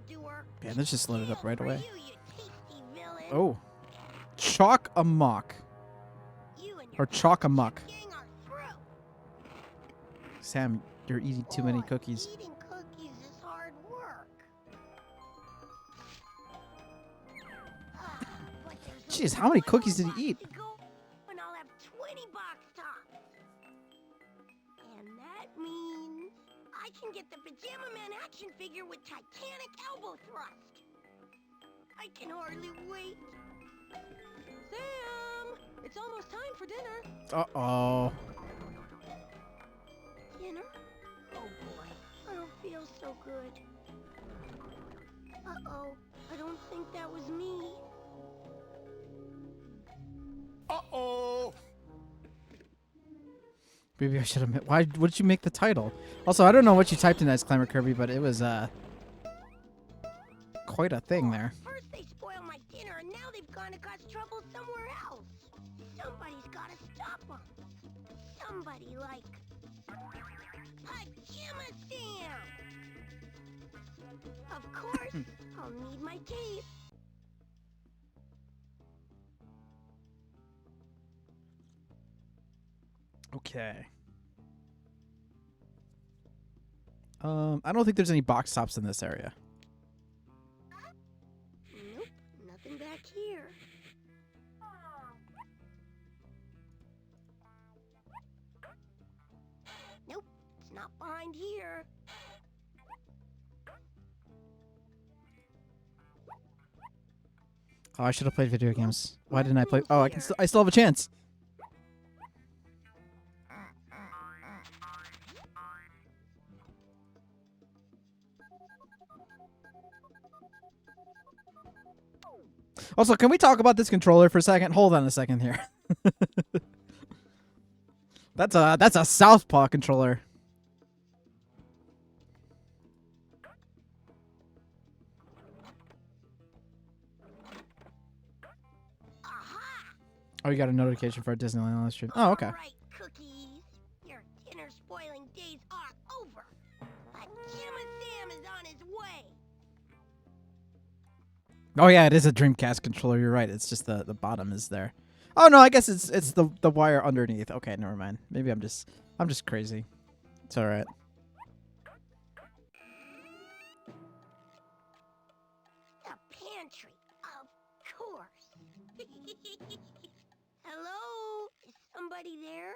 evildoer. Man, this just loaded up right For away. you tasty villain. Oh. Chalk amok. You and Or your chalk amuck. gang are through. Sam, you're eating too many Boy, cookies. Eating cookies is hard work. But there's Jeez, how many only one cookies more did he eat? box to go, and I'll have 20 box tops. And that means I can get the Pajama Man action figure with Titanic elbow thrust. I can hardly wait. Sam, it's almost time for dinner. Uh-oh. Dinner? Oh boy, I don't feel so good. Uh-oh, I don't think that was me. Uh-oh! Maybe I should have... Why would you make the title? Also, I don't know what you typed in as Climber Kirby, but it was, quite a thing there. First they spoil my dinner, and now they've gone to cause trouble somewhere else. Somebody's gotta stop them. Somebody like... Pajama Sam! Of course, I'll need my tape. Okay. I don't think there's any box tops in this area. Nope, nothing back here. Nope, it's not behind here. Oh, I should have played video games. Why didn't I play? Oh, I still have a chance. Also, can we talk about this controller for a second? Hold on a second here. That's a Southpaw controller. Aha! Oh, you got a notification for a Disneyland live stream. Oh, okay. All right, cookies. Your dinner spoiling days are over. Pajama Sam is on his way. Oh yeah, it is a Dreamcast controller. You're right. It's just the bottom is there. Oh no, I guess it's the wire underneath. Okay, never mind. Maybe I'm just crazy. It's all right. The pantry, of course. Hello? Is somebody there?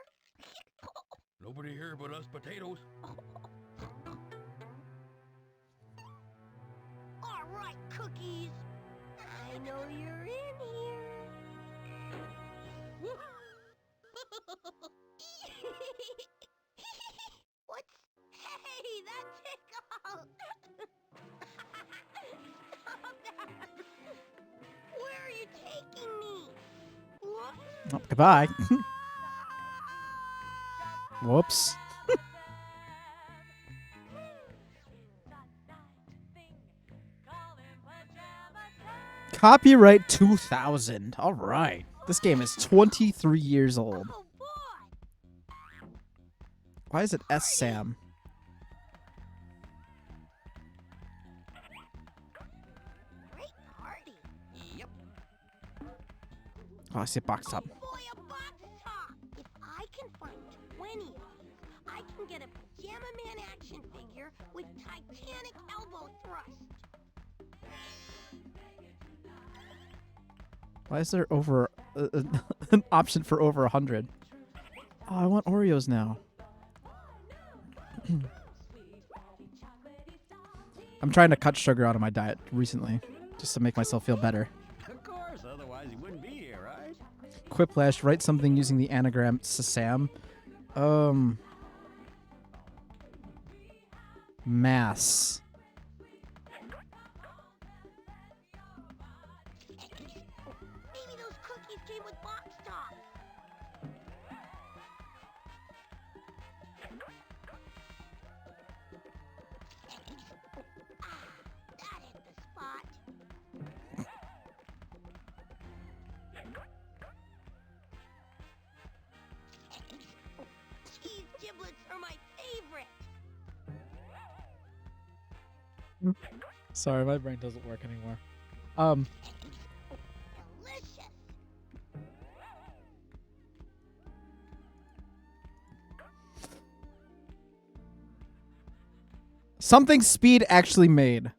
Nobody here but us potatoes. All right, cookies. I know you're in here. What's... Hey, that tickled! Stop that! Where are you taking me? What? Oh, goodbye. Whoops. Copyright 2000. All right. This game is 23 years old. Oh boy! Why is it S Sam? Great party. Yep. Oh, I see a box top. Oh boy, a box top! If I can find 20 of these, I can get a Pajama Man action figure with Titanic elbow thrust. Why is there over an option for over 100? Oh, I want Oreos now. I'm trying to cut sugar out of my diet recently, just to make myself feel better. Of course, otherwise you wouldn't be here, right? Quiplash, write something using the anagram Sam. Mass. Maybe those cookies came with box top. That hit the spot. Cheese giblets are my favorite. Sorry, my brain doesn't work anymore. Delicious. Something Speed actually made.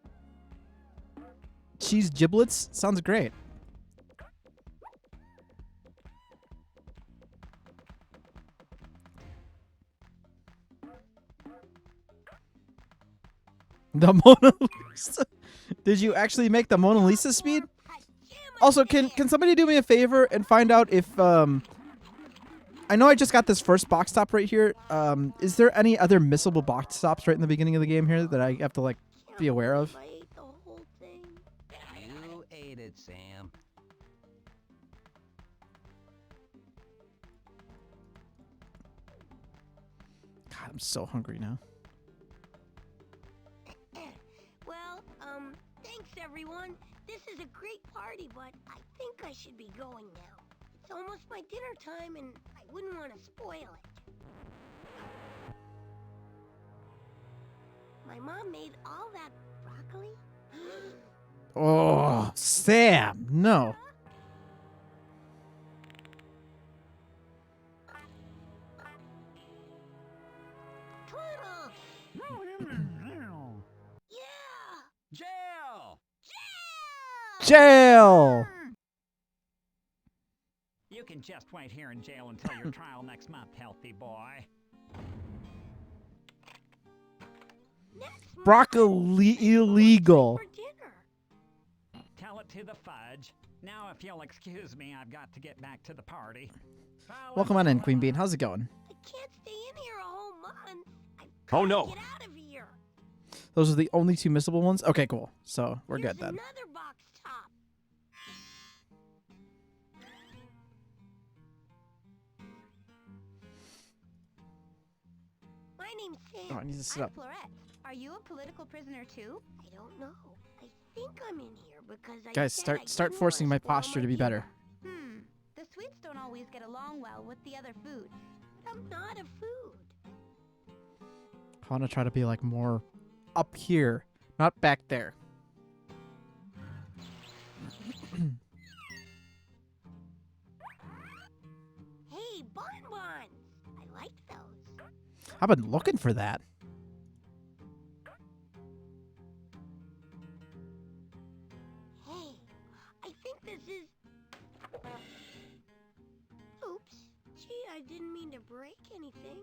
Cheese giblets? Sounds great. The Mona Lisa. Did you actually make the Mona Lisa, Speed? Also, can somebody do me a favor and find out if I know I just got this first box top right here. Is there any other missable box tops right in the beginning of the game here that I have to like be aware of? I ate the whole thing. You ate it, Sam. God, I'm so hungry now. Well, thanks everyone. This is a great party, but I think I should be going now. It's almost my dinner time and I wouldn't want to spoil it. My mom made all that broccoli? Oh, Sam, no. Colonel! Yeah! Jail! Jail. You can just wait here in jail until your trial next month, healthy boy. Next month, Broccoli illegal. for dinner. Tell it to the fudge. Now, if you'll excuse me, I've got to get back to the party. Welcome on in, Queen Bean. How's it going? I can't stay in here a whole month. I've Oh, gotta no. Get out of here. Those are the only two missable ones? Okay, cool. So we're Here's good then. Another box top. My name's Sam. Oh, I need to sit up. Florette, are you a political prisoner too? I don't know. I think I'm in here because I Guys, said I start didn't forcing my wanna spoil posture to be better. Hmm. The sweets don't always get along well with the other foods. dinner. I'm not a food. I want to try to be like more up here, not back there. Hey, bonbons. I like those. I've been looking for that. Hey, I think this is... Oops. Gee, I didn't mean to break anything.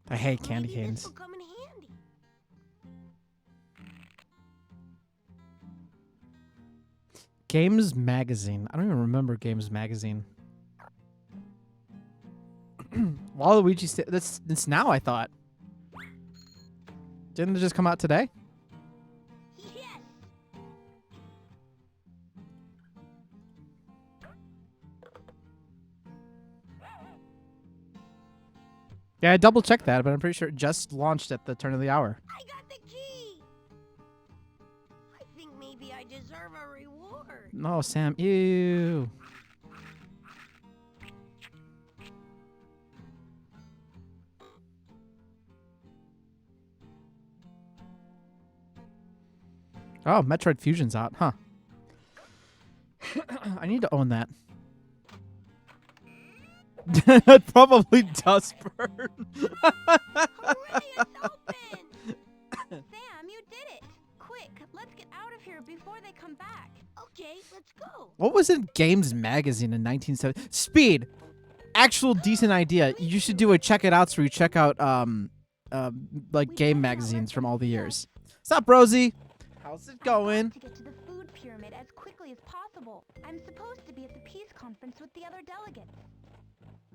I hate candy Maybe canes. This will come in handy. Games Magazine. I don't even remember Games Magazine. Waluigi. That's now, I thought. Didn't it just come out today? Yes. Yeah, I double checked that, but I'm pretty sure it just launched at the turn of the hour. I got the key. I think maybe I deserve a reward. No, Sam. Ew. Oh, Metroid Fusion's out, huh? I need to own that. That probably does burn. Hooray, it's open. Sam, you did it! Quick, let's get out of here before they come back. Okay, let's go. What was in Games Magazine in 1970? Speed! Actual decent idea. You should do a check it outs where you check out like game magazines from all the years. What's up, Rosie? How's it going? To get to the food pyramid as quickly as possible. I'm supposed to be at the peace conference with the other delegates.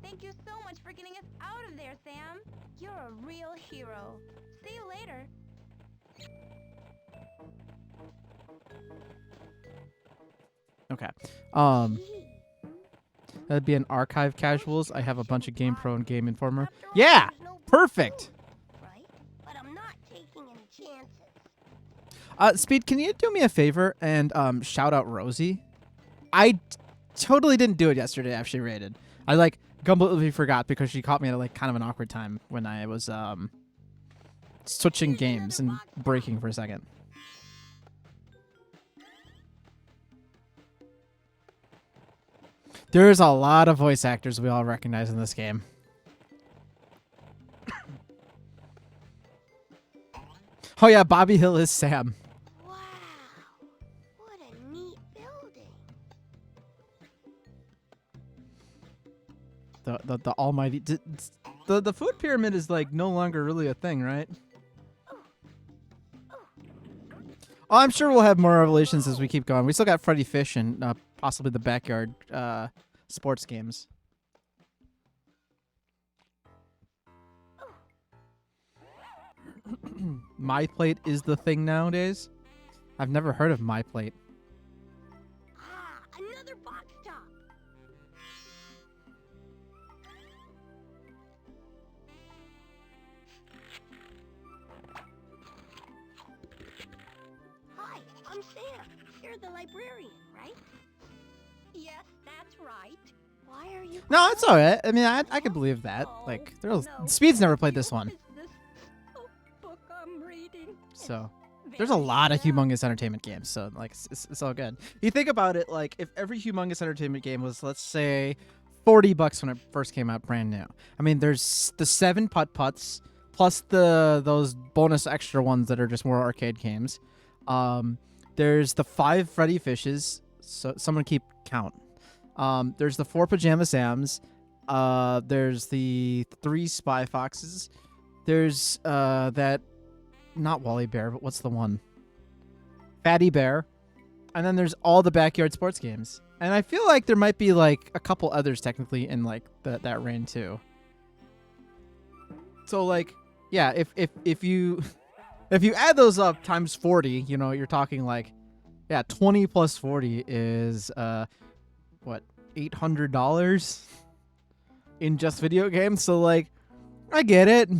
Thank you so much for getting us out of there, Sam. You're a real hero. See you later. Okay. Gee, That'd be an archive casuals. I have a bunch of Game Pro and Game Informer. after all, Yeah! there's no Perfect! food, right? But I'm not taking any chances. Speed, can you do me a favor and shout out Rosie? I totally didn't do it yesterday after she raided. I like completely forgot because she caught me at like kind of an awkward time when I was switching games and breaking for a second. There's a lot of voice actors we all recognize in this game. Oh yeah, Bobby Hill is Sam. Wow. What a neat building. The almighty... The food pyramid is like no longer really a thing, right? Oh, I'm sure we'll have more revelations as we keep going. We still got Freddy Fish and possibly the backyard sports games. My Plate is the thing nowadays. I've never heard of My Plate. Ah, another box top. Hi, I'm Sam. You're the librarian, right? Yes, that's right. Why are you... No, it's all right. I mean, I could believe that. Like, Speed's never played this one, Is this book I'm reading? so there's a lot of Humongous Entertainment games. So like, it's all good. You think about it, like if every Humongous Entertainment game was, let's say, $40 when it first came out, brand new. I mean, there's the 7 putt-putts plus those bonus extra ones that are just more arcade games. There's the 5 Freddy Fishes. So someone keep count. There's the 4 Pajama Sams. There's the 3 Spy Foxes. There's that, not Wally Bear, but what's the one? Fatty Bear. And then there's all the backyard sports games. And I feel like there might be like a couple others technically in like that reign too. So like, yeah, if you if you add those up times 40, you know, you're talking like, yeah, 20 plus 40 is what, $800 in just video games. So like, I get it.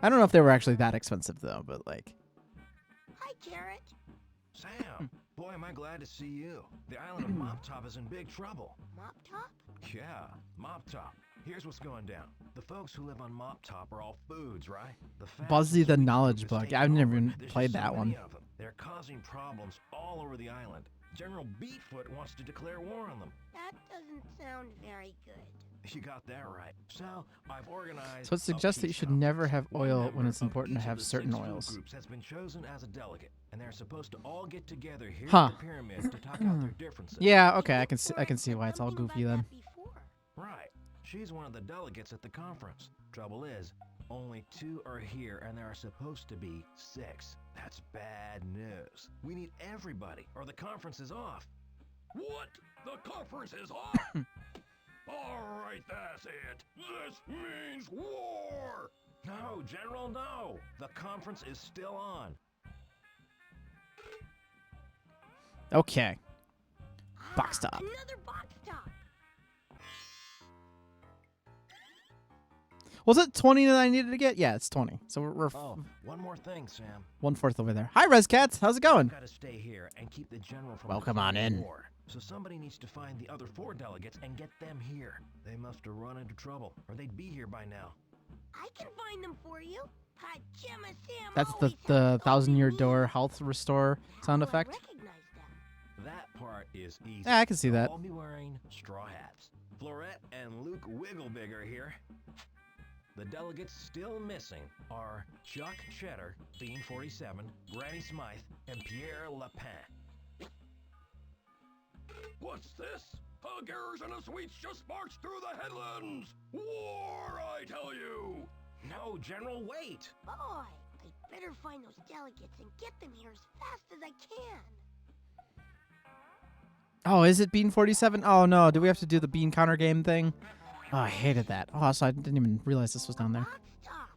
I don't know if they were actually that expensive though, but like. Hi, Carrot. Sam, boy, am I glad to see you. The island of Mop Top is in big trouble. Mop Top? Yeah, Mop Top. Here's what's going down. The folks who live on Mop Top are all foods, right? The Buzzy the fast-food Knowledge group is Bug. taking I've never over. even There's played just so that many one. of them. They're causing problems all over the island. General Beatfoot wants to declare war on them. That doesn't sound very good. You got that right. So, I've organized. So it suggests that you should never have oil when it's important to have certain oils. Groups has been chosen as a delegate, and they're supposed to all get together here Huh. at the pyramid to talk out their differences. Yeah, okay, I can see why it's all goofy then. Right. She's one of the delegates at the conference. Trouble is, only 2 are here, and there are supposed to be 6. That's bad news. We need everybody, or the conference is off. What? The conference is off? All right, that's it. This means war. No, General, no. The conference is still on. Okay. Box top. Another box top. Was it 20 that I needed to get? Yeah, it's 20. So we're Oh, one more thing, Sam. 1/4 the way there. Hi, Rescats. How's it going? I've got to stay here and keep the general from Welcome on declaring in. war. So somebody needs to find the other 4 delegates and get them here. They must have run into trouble, or they'd be here by now. I can find them for you. Pajama Sam. That's always the has what we 1,000-year need. door health restore sound How do I effect. recognize them? That part is easy. Yeah, I can see They'll that. all be wearing straw hats. Florette and Luke Wigglebig are here. The delegates still missing are Chuck Cheddar, Bean 47, Granny Smythe, and Pierre Lapin. What's this? Huggers and the sweets just marched through the headlands. War, I tell you. No, General, wait! Boy, I better find those delegates and get them here as fast as I can. Oh, is it Bean 47? Oh no, do we have to do the bean counter game thing? Oh, I hated that. Oh, so I didn't even realize this was down there. Box top.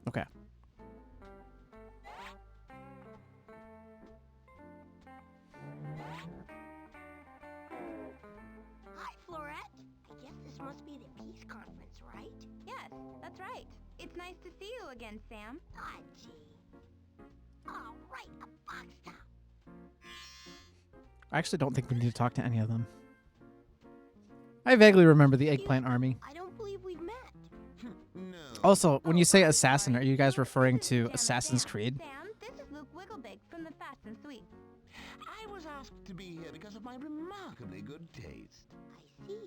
Okay. Hi, Florette. I guess this must be the peace conference, right? Yes, that's right. It's nice to see you again, Sam. Ah, gee. All right, a box top. I actually don't think we need to talk to any of them. I vaguely remember the Eggplant Army. I don't believe we've met. Also, when you say assassin, are you guys referring to Assassin's Creed? Sam, this is Luke Wigglebig from the Fast and Sweet. I was asked to be here because of my remarkably good taste. I see.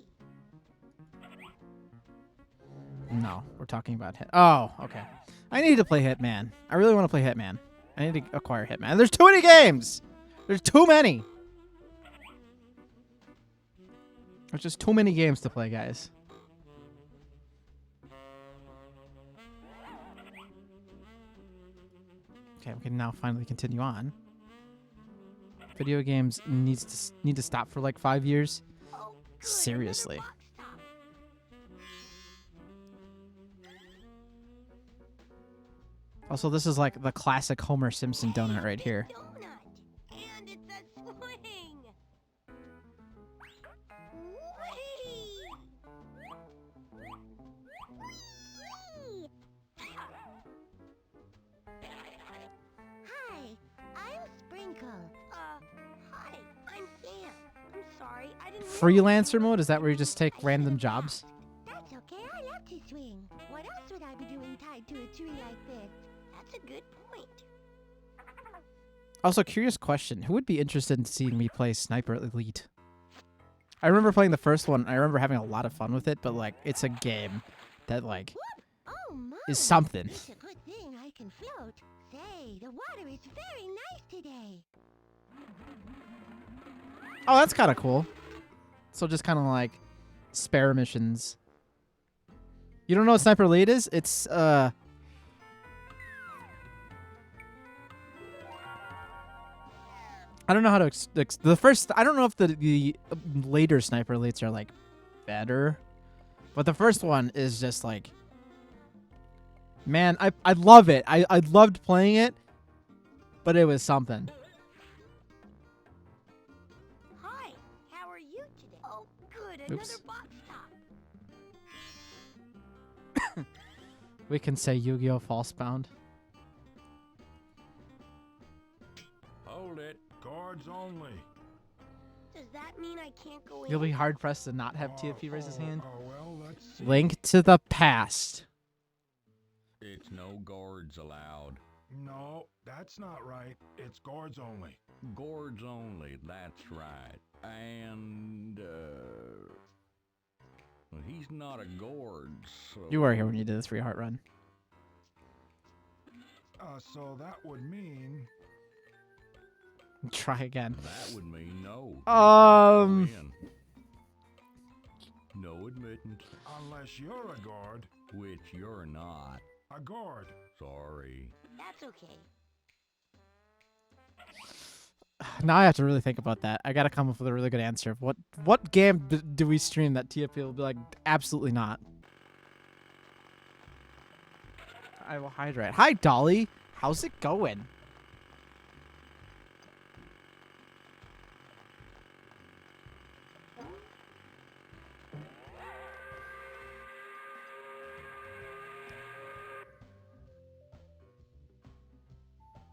No, we're talking about Hit. Oh, okay. I need to play Hitman. I really want to play Hitman. I need to acquire Hitman. There's too many games! There's too many! There's just too many games to play, guys. Okay, we can now finally continue on. Video games need to stop for like 5 years. Oh, good, Seriously. another box top. Also, this is like the classic Homer Simpson donut right here. Donut. And it's a swing. Whee! Whee! Hi, I'm Sprinkle. Hi, I'm Sam. I'm sorry, I didn't Freelancer mode? Is that where you just take random jobs? That's okay, I love to swing. What else would I be doing tied to a tree like this? That's a good point. Also, curious question. Who would be interested in seeing me play Sniper Elite? I remember playing the first one. I remember having a lot of fun with it, but like, it's a game that like Oh my! is something. It's a good thing I can float. Say, the water is very nice today. Oh, that's kind of cool. So just kind of like spare missions. You don't know what Sniper Elite is? It's I don't know how to the first. I don't know if the later Sniper Elites are like better, but the first one is just like, man, I love it. I loved playing it, but it was something. Hi, how are you today? Oh, good, another Oops. box top. We can say Yu-Gi-Oh! Falsebound. Hold it. Guards only. Does that mean I can't go in? You'll be hard pressed to not have TFP raise his hand. Oh, well, let's see. Link to the past. It's no guards allowed. No, that's not right. It's guards only. Guards only, that's right. And, well, he's not a guard, so... You were here when you did the 3-heart run. So that would mean... Try again. That would mean no. Um. No admittance. Unless you're a guard. Which you're not. A guard. Sorry. That's okay. Now I have to really think about that. I gotta come up with a really good answer. What game do we stream that TFP will be like, absolutely not? I will hydrate. Hi, Dolly. How's it going?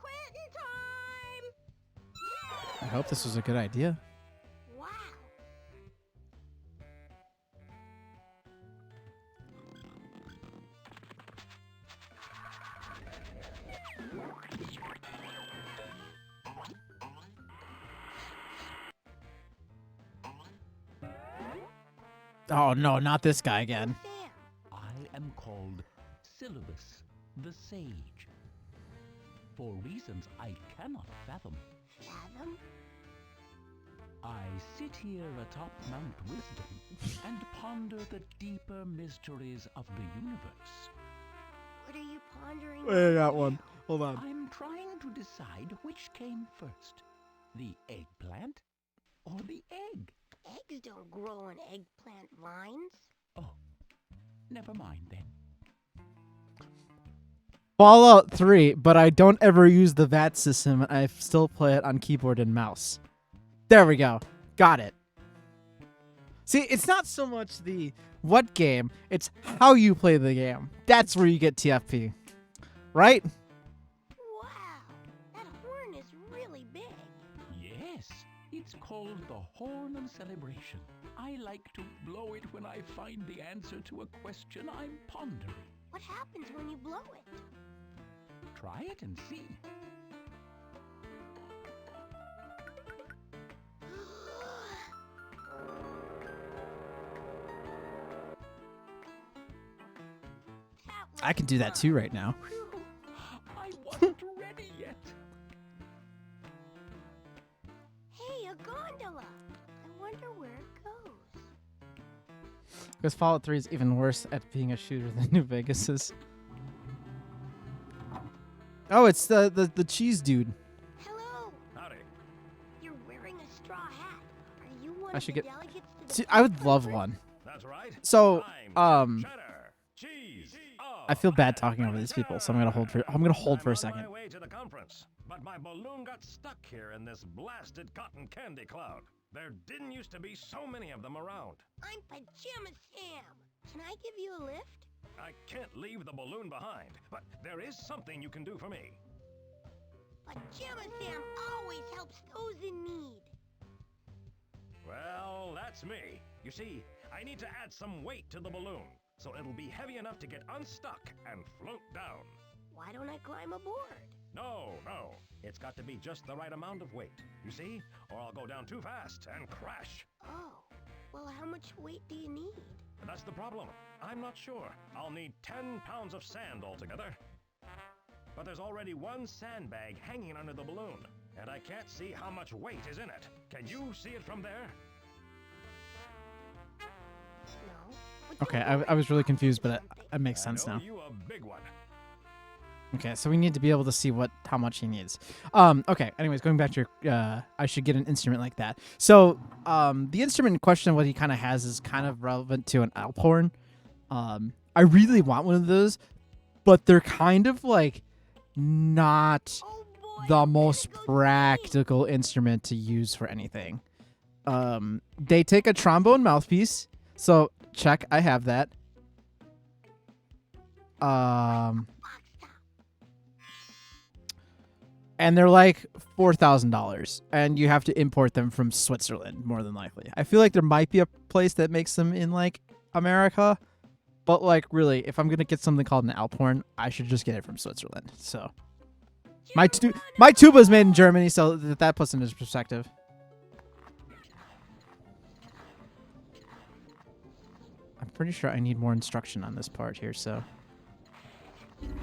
Quitting time! I hope this was a good idea. Wow. Oh no, not this guy again. Sam, I am called Syllabus, the Sage. For reasons I cannot fathom, fathom? I sit here atop Mount Wisdom and ponder the deeper mysteries of the universe. What are you pondering? Wait, I got one. Hold on. I'm trying to decide which came first, the eggplant or the egg. Eggs don't grow on eggplant vines. Oh, never mind then. Fallout 3, but I don't ever use the VAT system. I still play it on keyboard and mouse. There we go. Got it. See, it's not so much the what game, it's how you play the game. That's where you get TFP. Right? Wow, that horn is really big. Yes, it's called the Horn of Celebration. I like to blow it when I find the answer to a question I'm pondering. What happens when you blow it? Try it and see. I can do that too right now. I wasn't ready yet. Hey, a gondola. I wonder where it goes. Because Fallout 3 is even worse at being a shooter than New Vegas is. Oh, it's the cheese dude. Hello. Howdy. You're wearing a straw hat. Are you one I of should the get. delegates to See, the I would peace love conference? one. That's right. So, I'm cheddar, cheese. I feel bad talking over these people, so I'm gonna hold for a I'm second. on my way to the conference, but my balloon got stuck here in this blasted cotton candy cloud. There didn't used to be so many of them around. I'm Pajama Sam. Can I give you a lift? I can't leave the balloon behind, but there is something you can do for me. Pajama Sam always helps those in need. Well, that's me. You see, I need to add some weight to the balloon, so it'll be heavy enough to get unstuck and float down. Why don't I climb aboard? No. It's got to be just the right amount of weight, you see? Or I'll go down too fast and crash. Oh, well, how much weight do you need? That's the problem. I'm not sure. I'll need 10 pounds of sand altogether. But there's already one sandbag hanging under the balloon, and I can't see how much weight is in it. Can you see it from there? No. But Okay, don't worry, I was really I'll confused, do but something. it makes sense I know now. you a big one. Okay, so we need to be able to see how much he needs. Okay, anyways, going back to your, I should get an instrument like that. So, the instrument in question, what he kind of has is kind of relevant to an Alp horn. I really want one of those, but they're kind of like not Oh boy, the I better most go see. practical instrument to use for anything. They take a trombone mouthpiece, so check, I have that. And they're like $4,000, and you have to import them from Switzerland, more than likely. I feel like there might be a place that makes them in like America, but like really, if I'm gonna get something called an Alp horn, I should just get it from Switzerland. So my tuba is made in Germany, so that puts it into perspective. I'm pretty sure I need more instruction on this part here, so.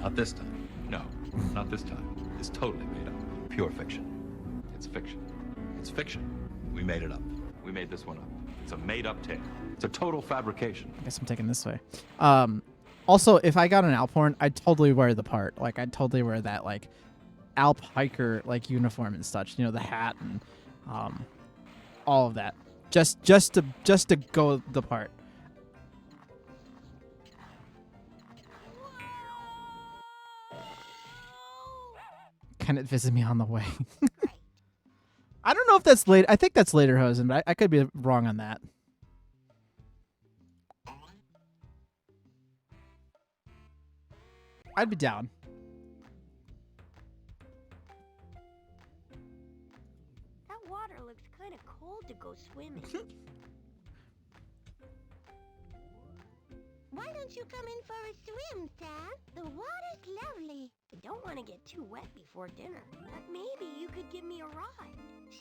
Not this time. No, not this time. It's totally made up. Pure fiction. It's fiction. It's fiction. We made it up. We made this one up. It's a made-up tale. It's a total fabrication. I guess I'm taking this way. Also, if I got an Alp horn, I'd totally wear the part. Like, I'd totally wear that, like, Alp hiker, like, uniform and such. You know, the hat and all of that. Just to go the part. Can it visit me on the way? I don't know if that's late. I think that's later, Hosen, but I could be wrong on that. I'd be down. That water looks kind of cold to go swimming. Why don't you come in for a swim, Sam? The water's lovely. I don't want to get too wet before dinner, but maybe you could give me a ride.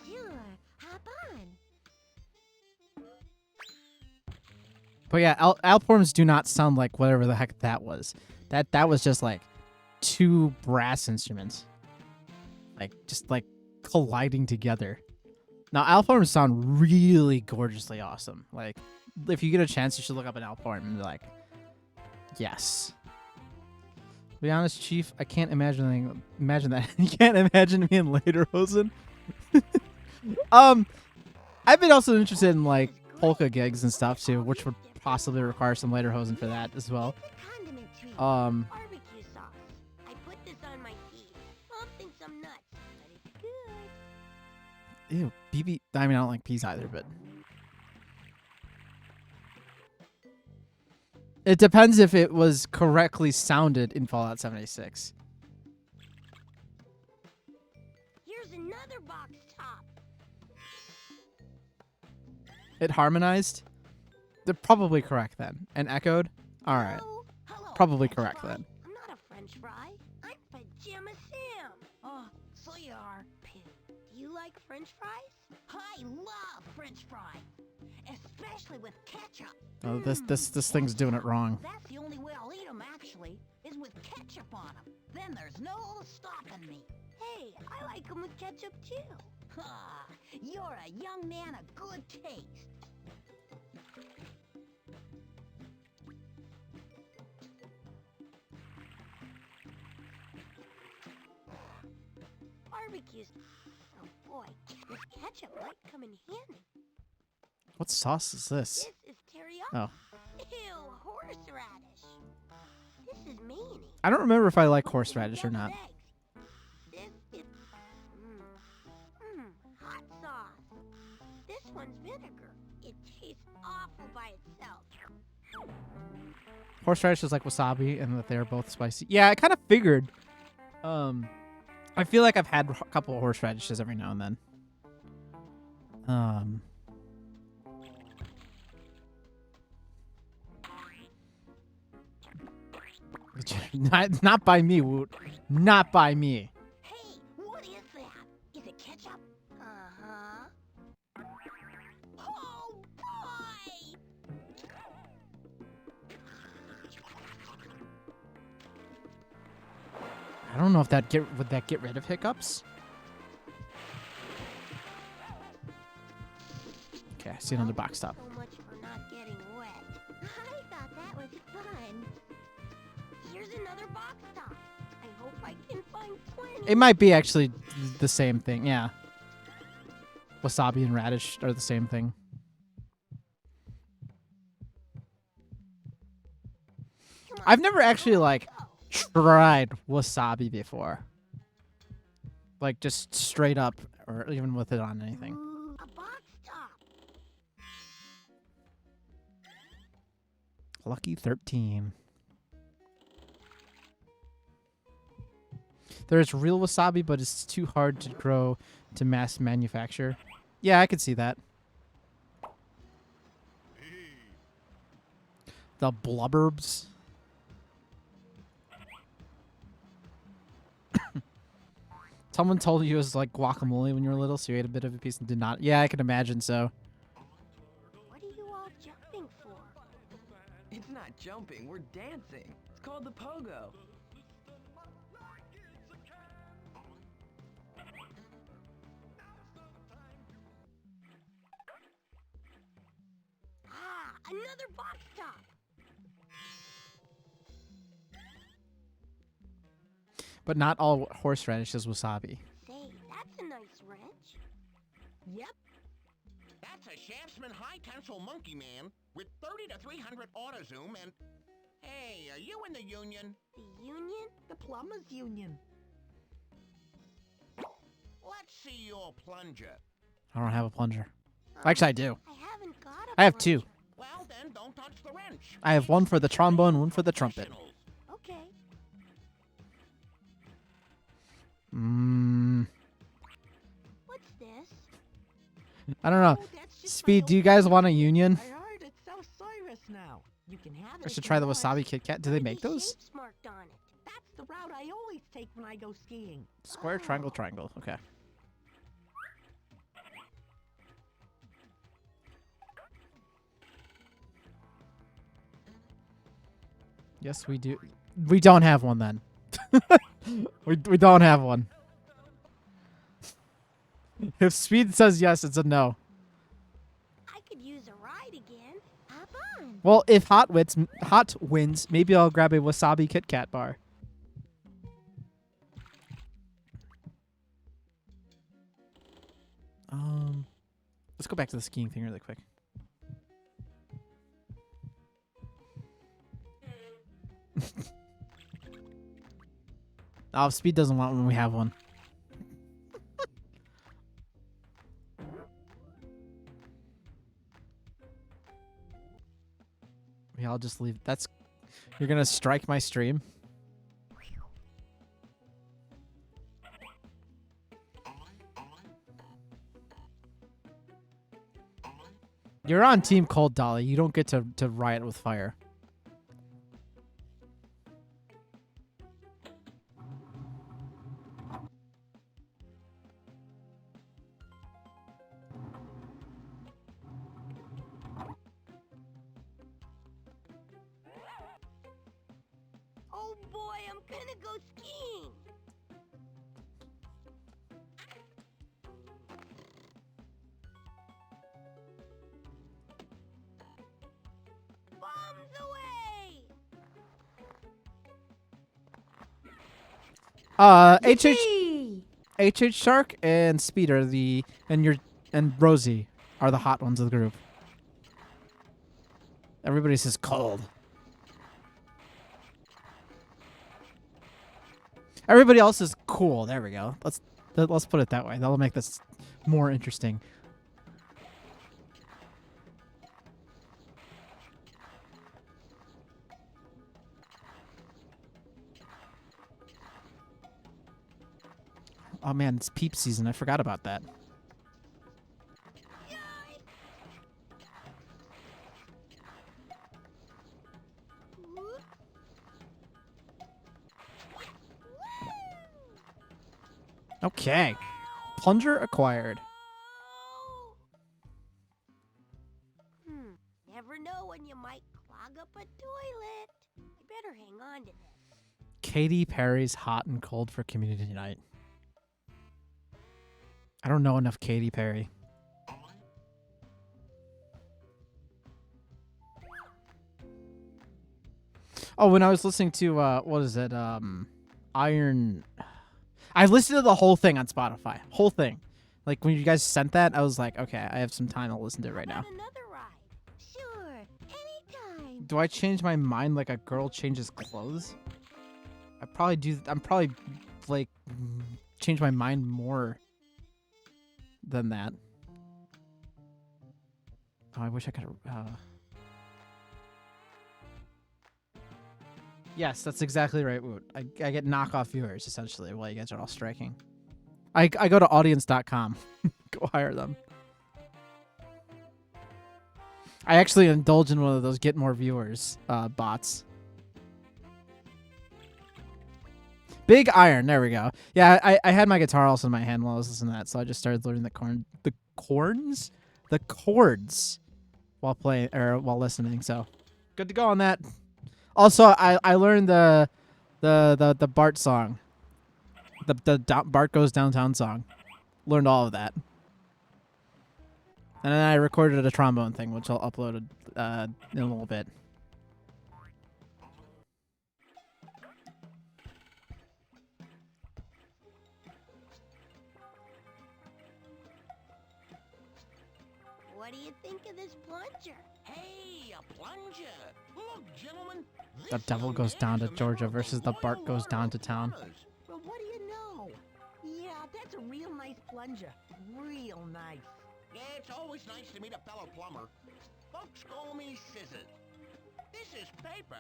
Sure, hop on. But yeah, Alp horns do not sound like whatever the heck that was. That was just like two brass instruments, like just like colliding together. Now Alp horns sound really gorgeously awesome. Like if you get a chance, you should look up an Alp horn and be like, yes. To be honest, Chief, I can't imagine that. You can't imagine me in Lederhosen. I've been also interested in like polka gigs and stuff too, which would possibly require some Lederhosen for that as well. Condiment treat. Um, Barbecue sauce. I put this on my feet. Bumping some nuts, but it's good. Ew, BB. I mean, I don't like peas either, but it depends if it was correctly sounded in Fallout 76. Here's another box top. It harmonized. They're probably correct then, and echoed. All right. Hello, probably correct then. I'm not a French fry. I'm Pajama Sam. Oh, so you are. Do you like French fries? I love French fries, especially with ketchup. Oh, this thing's doing it wrong. That's the only way I'll eat them, actually, is with ketchup on them. Then there's no stopping me. Hey, I like them with ketchup too. Ha! You're a young man of good taste. Barbecues. Oh boy, this ketchup might come in handy. What sauce is this? This is teriyaki. Oh. Ew, horseradish. This is mayonnaise. I don't remember if I like horseradish or not. This is hot sauce. This one's vinegar. It tastes awful by itself. Horseradish is like wasabi, and that they're both spicy. Yeah, I kind of figured. I feel like I've had a couple of horseradishes every now and then. Not by me, Woot. Not by me. Hey, what is that? Is it ketchup? Uh-huh. Oh, boy! I don't know if would that get rid of hiccups. Okay, I see another box top. So much for not getting wet. I thought that was fun. Here's another box top. I hope I can find plenty. It might be actually the same thing, yeah. Wasabi and radish are the same thing. I've never actually like tried wasabi before. Like just straight up, or even with it on anything. Ooh, a box top. Lucky 13. There's real wasabi, but it's too hard to grow to mass manufacture. Yeah, I could see that. The blubberbs. Someone told you it was like guacamole when you were little, so you ate a bit of a piece and did not. Yeah, I can imagine so. What are you all jumping for? It's not jumping, we're dancing. It's called the pogo. Ah, another box top. But not all horseradish is wasabi. Say, that's a nice wrench. Yep. That's a Shaftsman high-tensile monkey man with 30 to 300 auto zoom and... Hey, are you in the union? The union? The plumbers union. Let's see your plunger. I don't have a plunger. Actually, I do. I haven't got a I have plunger. 2. Well, then don't touch the wrench. I have one for the trombone, one for the trumpet. Okay. What's this? I don't know. Oh, that's just Speed, my do you old guys want a union? I heard it's South Cyrus now. You can have it. I if should you try the want. wasabi Kit Kat. Do they make These those? shapes marked on it. That's the route I always take when I go skiing. Square, triangle, triangle. Okay. Yes, we do. We don't have one then. we don't have one. If Speed says yes, it's a no. I could use a ride again. Hop on. Well, if Hot wins, maybe I'll grab a wasabi Kit Kat bar. Let's go back to the skiing thing really quick. Oh, Speed doesn't want one. We have one. Yeah, I'll just leave. That's. You're gonna strike my stream. You're on Team Cold Dolly. You don't get to riot with fire. I'm gonna go skiing. Bombs away! HH Shark and Speed are and Rosie are the hot ones of the group. Everybody says cold. Everybody else is cool. There we go. Let's put it that way. That'll make this more interesting. Oh man, it's peep season. I forgot about that. Okay. Plunger acquired. Never know when you might clog up a toilet. You better hang on to this. Katy Perry's Hot and Cold for Community Night. I don't know enough Katy Perry. Oh, when I was listening to what is it? Iron. I listened to the whole thing on Spotify. Whole thing. Like when you guys sent that, I was like, okay, I have some time to listen to it right now. Another ride. Sure, anytime. Do I change my mind like a girl changes clothes? I probably do. I'm probably like change my mind more than that. Oh, I wish I could. Yes, that's exactly right, Woot. I get knockoff viewers, essentially, while you guys are all striking. I go to audience.com. Go hire them. I actually indulge in one of those get more viewers bots. Big Iron, there we go. Yeah, I had my guitar also in my hand while I was listening to that, so I just started learning the chords while playing or while listening. So good to go on that. Also, I learned the Bart song, the Bart Goes Downtown song. Learned all of that, and then I recorded a trombone thing, which I'll upload in a little bit. What do you think of this plunger? Hey, a plunger. Look, gentlemen. The Devil Goes Down to Georgia versus the Bart Goes Down to Town. Well, what do you know? Yeah, that's a real nice plunger. Real nice. Yeah, it's always nice to meet a fellow plumber. Folks call me Scissors. This is paper.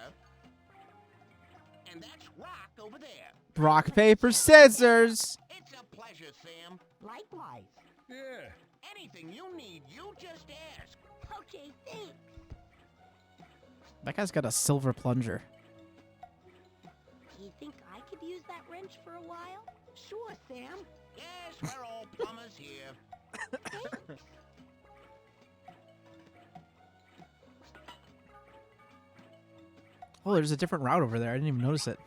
And that's rock over there. Rock, paper, scissors. It's a pleasure, Sam. Likewise. Yeah. Anything you need, you just ask. Okay, thanks. That guy's got a silver plunger. You think I could use that wrench for a while? Sure, Sam. Yes, we're all plumbers here. Oh, there's a different route over there. I didn't even notice it.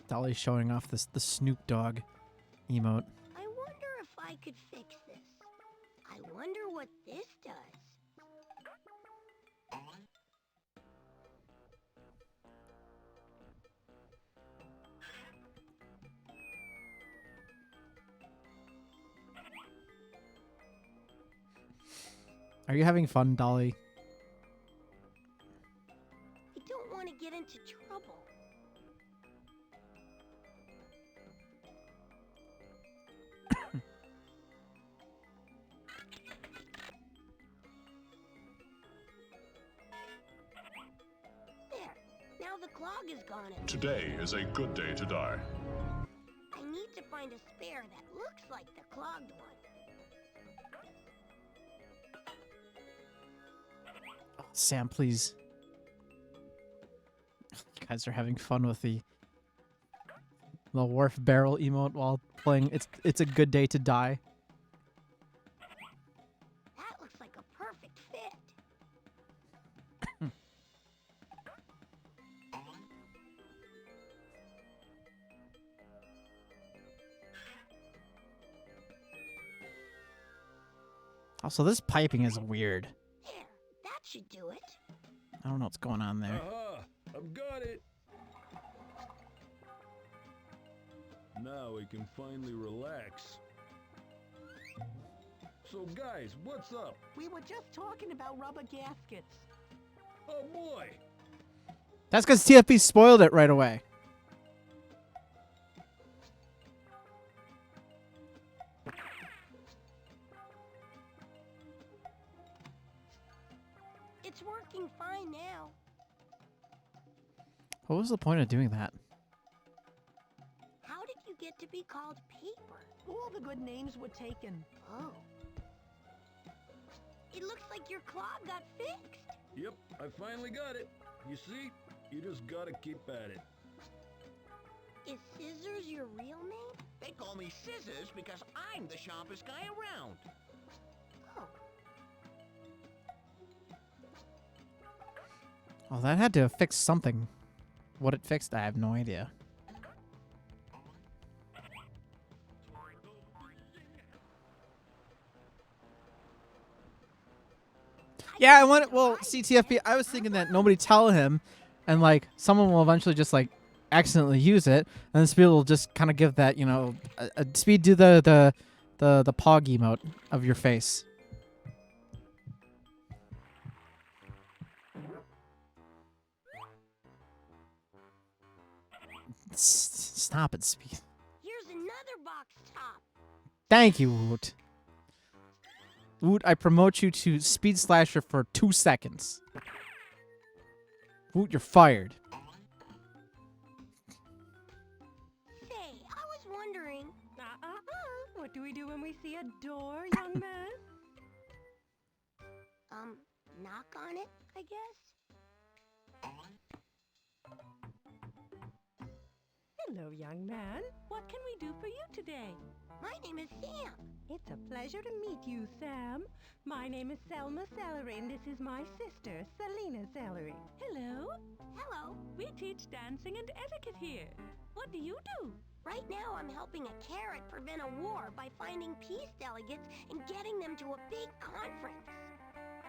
Dolly's showing off the Snoop Dogg emote. I wonder if I could fix this. I wonder what this does. Are you having fun, Dolly? I don't want to get into trouble. There. Now the clog is gone. Today is a good day to die. I need to find a spare that looks like the clogged one. Oh, Sam, please. You guys are having fun with the Wharf Barrel emote while playing It's a Good Day to Die. That looks like a perfect fit. Also, this piping is weird. There, that should do it. I don't know what's going on there. Aha! I've got it! Now we can finally relax. So guys, what's up? We were just talking about rubber gaskets. Oh boy! That's because TFP spoiled it right away. It's working fine now. What was the point of doing that? How did you get to be called Paper? All the good names were taken. Oh. It looks like your clog got fixed. Yep, I finally got it. You see? You just gotta keep at it. Is Scissors your real name? They call me Scissors because I'm the sharpest guy around. Oh. Well, that had to have fixed something. What it fixed, I have no idea. Yeah, I want it. Well, CTFP, I was thinking that nobody tell him, and like someone will eventually just like accidentally use it, and then Speed will just kind of give that, you know, Speed do the pog emote of your face. Stop it, Speed. Here's another box top. Thank you, Woot. Woot, I promote you to Speed Slasher for 2 seconds. Woot, you're fired. Say, I was wondering. What do we do when we see a door, young man? Knock on it, I guess? Hello, young man. What can we do for you today? My name is Sam. It's a pleasure to meet you, Sam. My name is Selma Celery, and this is my sister, Selena Celery. Hello. Hello. We teach dancing and etiquette here. What do you do? Right now, I'm helping a carrot prevent a war by finding peace delegates and getting them to a big conference.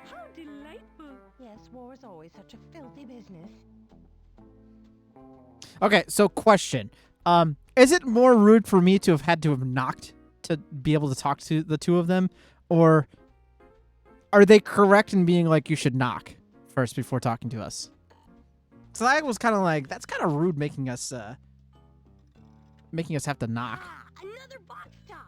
How delightful. Yes, war is always such a filthy business. Okay, so question. Is it more rude for me to have knocked to be able to talk to the two of them? Or are they correct in being like, you should knock first before talking to us? So I was kind of like, that's kind of rude making us have to knock. Ah, another box top.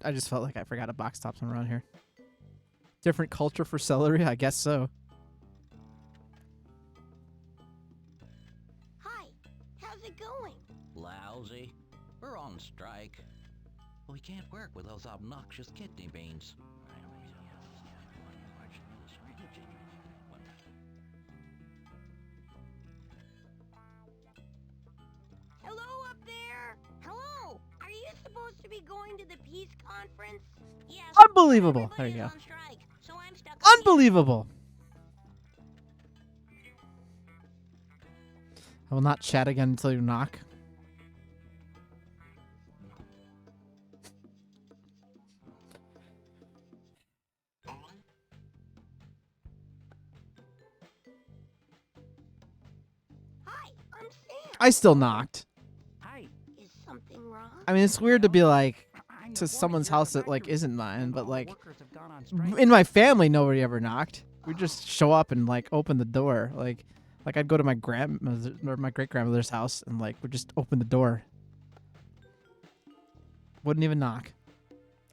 I just felt like I forgot a box top around here. Different culture for celery? I guess so. Hi, how's it going? Lousy. We're on strike. We can't work with those obnoxious kidney beans. Hello up there. Hello. Are you supposed to be going to the peace conference? Yes. Unbelievable. There you go. On strike, so I'm stuck up Unbelievable. I will not chat again until you knock. Hi, I'm Sam. I still knocked. Hi. Is something wrong? I mean, it's weird to be like I'm to the boss someone's here at house the that like factory. isn't mine, but All the like workers have gone on strike. in my family, nobody ever knocked. We just show up and like open the door. Like I'd go to my grandmother or my great grandmother's house and like would just open the door. Wouldn't even knock.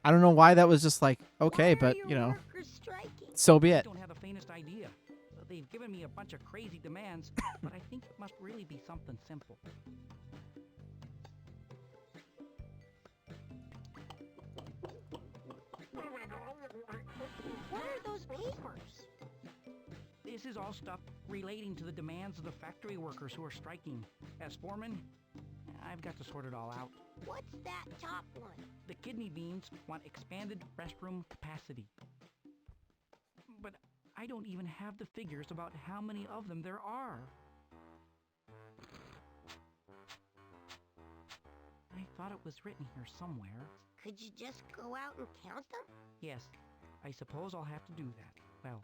I don't know why that was just like okay, Why are but your you know, workers striking? so be I it. don't have the faintest idea. They've given me a bunch of crazy demands, but I think it must really be something simple. What are those papers? This is all stuff relating to the demands of the factory workers who are striking. As foreman, I've got to sort it all out. What's that top one? The kidney beans want expanded restroom capacity. But I don't even have the figures about how many of them there are. I thought it was written here somewhere. Could you just go out and count them? Yes, I suppose I'll have to do that. Well,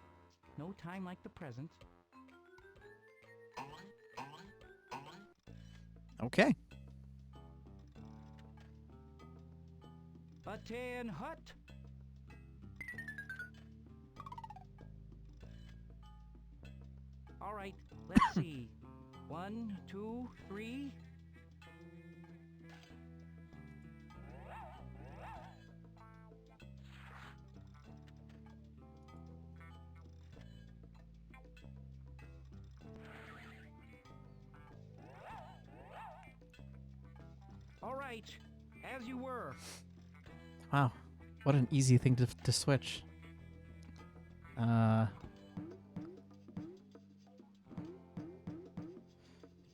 no time like the present. Okay. A tan hut. All right, let's see. 1, 2, 3. All right, as you were. Wow. What an easy thing to switch.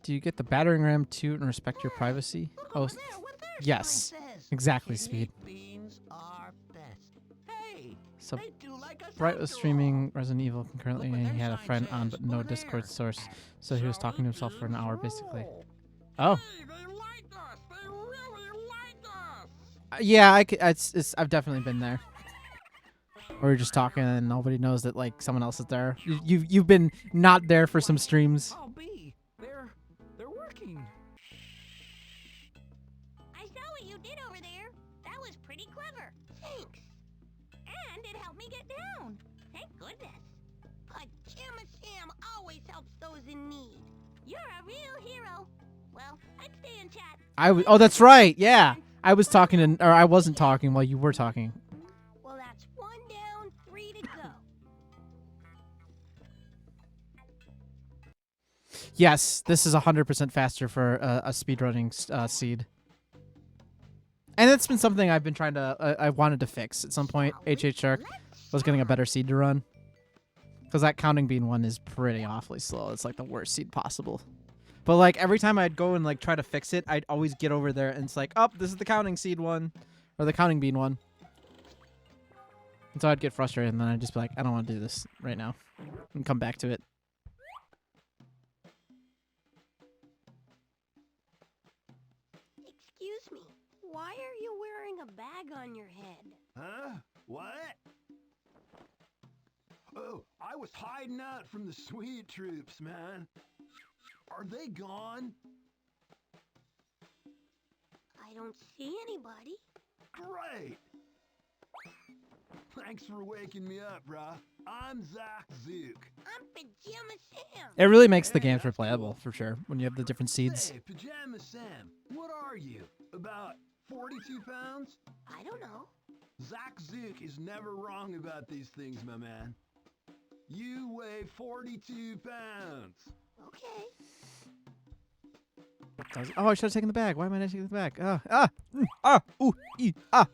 Do you get the battering ram too and respect your privacy? Oh, yes. Exactly, Speed. Beans are best. Hey, So, they do like us Bright was after streaming Resident Evil concurrently, Look what and he their had a sign friend says. on, but no Over Discord there. source. So he was talking to himself for an hour, basically. all. Oh. Hey, they like us. They really like us. Yeah, I've definitely been there. Or you're just talking and nobody knows that like someone else is there. You've been not there for some streams. I'll be. They're working. I saw what you did over there. That was pretty clever. Thanks. And it helped me get down. Thank goodness. Pajama Sam always helps those in need. You're a real hero. Well, I'd stay in chat. Oh, that's right. Yeah, I was talking or I wasn't talking while you were talking. Well, that's 1 down, 3 to go. Yes, this is 100% faster for a speedrunning seed. And it's been something I've been trying to, I wanted to fix at some point. HH Shark was getting a better seed to run. Because that counting bean one is pretty awfully slow. It's like the worst seed possible. But like every time I'd go and like try to fix it, I'd always get over there and it's like, oh, this is the counting seed one. Or the counting bean one. And so I'd get frustrated and then I'd just be like, I don't want to do this right now. And come back to it. Excuse me. Why are you wearing a bag on your head? Huh? What? Oh, I was hiding out from the sweet troops, man. Are they gone? I don't see anybody. Great! Thanks for waking me up, brah. I'm Zach Zook. I'm Pajama Sam. It really makes the Hey, games that's replayable, cool. for sure, when you have the different seeds. Hey, Pajama Sam, what are you? About 42 pounds? I don't know. Zach Zook is never wrong about these things, my man. You weigh 42 pounds. Okay. Oh, I should have taken the bag. Why am I not taking the bag? Ooh, ee, ah.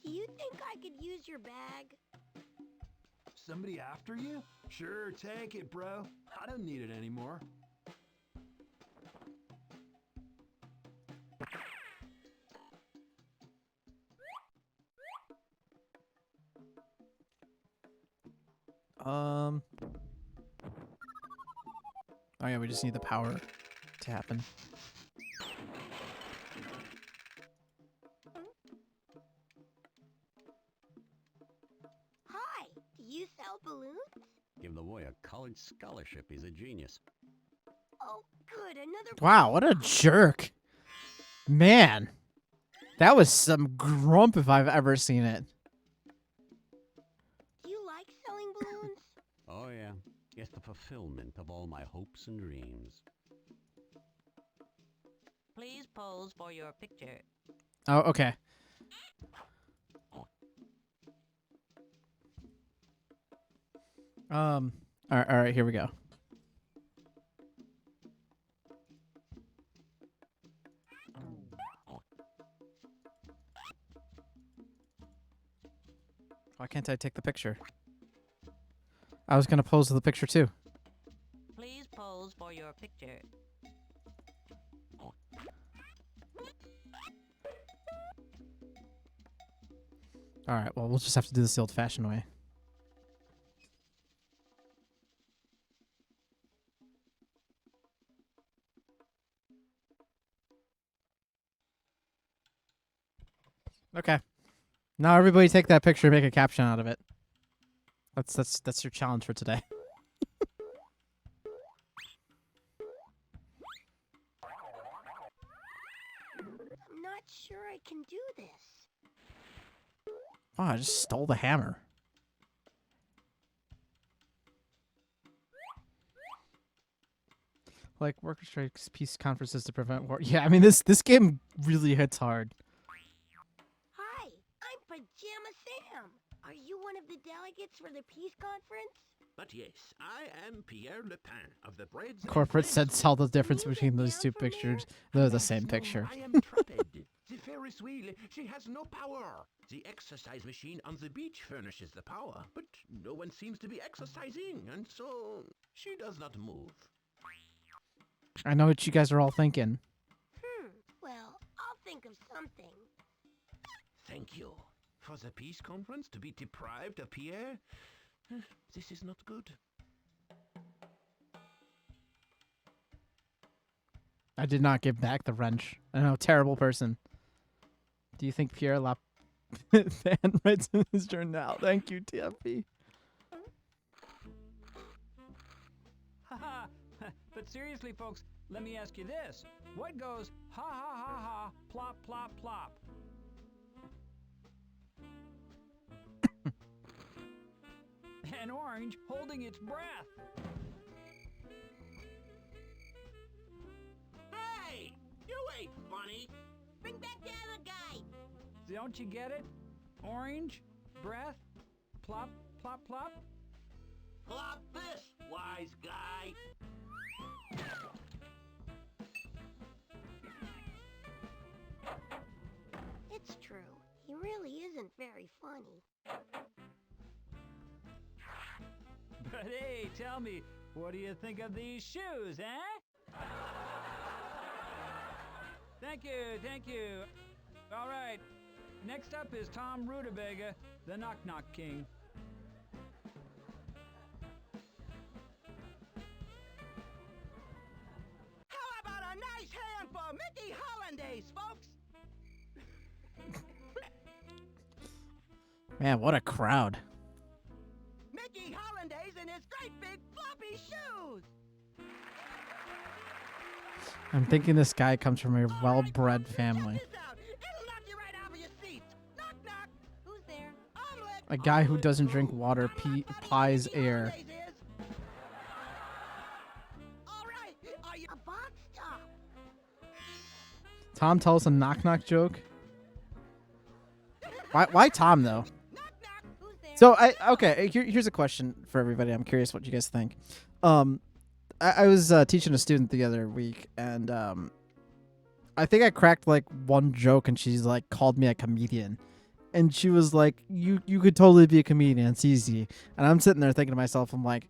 Do you think I could use your bag? Somebody after you? Sure, take it, bro. I don't need it anymore. Oh yeah, we just need the power to happen. Hi. Do you sell balloons? Give the boy a college scholarship. He's a genius. Oh, good. Another. Wow, what a jerk. Man. That was some grump if I've ever seen it. Do you like selling balloons? Oh, yeah. It's the fulfillment of all my hopes and dreams. Please pose for your picture. Oh, okay. All right, here we go. Why can't I take the picture? I was gonna pose the picture too. Please pose for your picture. All right, well, we'll just have to do this the old-fashioned way. Okay. Now everybody take that picture and make a caption out of it. That's your challenge for today. I'm not sure I can do this. Oh, I just stole the hammer. Like worker strikes, peace conferences to prevent war. Yeah, I mean this game really hits hard. Hi, I'm Pajama Sam. Are you one of the delegates for the peace conference? But yes, I am Pierre Lepin of the Breads. Corporate said tell the difference between those two pictures. They're the same picture. I am trotted. The Ferris wheel, she has no power. The exercise machine on the beach furnishes the power, but no one seems to be exercising, and so she does not move. I know what you guys are all thinking. Well, I'll think of something. Thank you. For the peace conference to be deprived of Pierre? This is not good. I did not give back the wrench. I know, terrible person. Do you think Pierre La fan writes in his journal? Thank you, TFP. Haha. But seriously, folks, let me ask you this. What goes ha ha ha ha, plop plop plop? An orange holding its breath. Hey! You ain't funny! Bring back the other guy! Don't you get it? Orange, breath, plop, plop, plop. Plop this, wise guy! It's true. He really isn't very funny. But hey, tell me, what do you think of these shoes, eh? Thank you, thank you. All right, next up is Tom Rutabaga, the Knock Knock King. How about a nice hand for Mickey Hollandaise, folks? Man, what a crowd. Mickey Hollandaise in his great big floppy shoes. I'm thinking this guy comes from a well-bred family. Who's there? A guy who doesn't drink water pies air. A box top. Tom, tell us a knock-knock joke. Why Tom, though? So, here's a question for everybody. I'm curious what you guys think. I was teaching a student the other week, and I think I cracked, like, one joke, and she's, like, called me a comedian. And she was like, you could totally be a comedian. It's easy. And I'm sitting there thinking to myself, I'm like,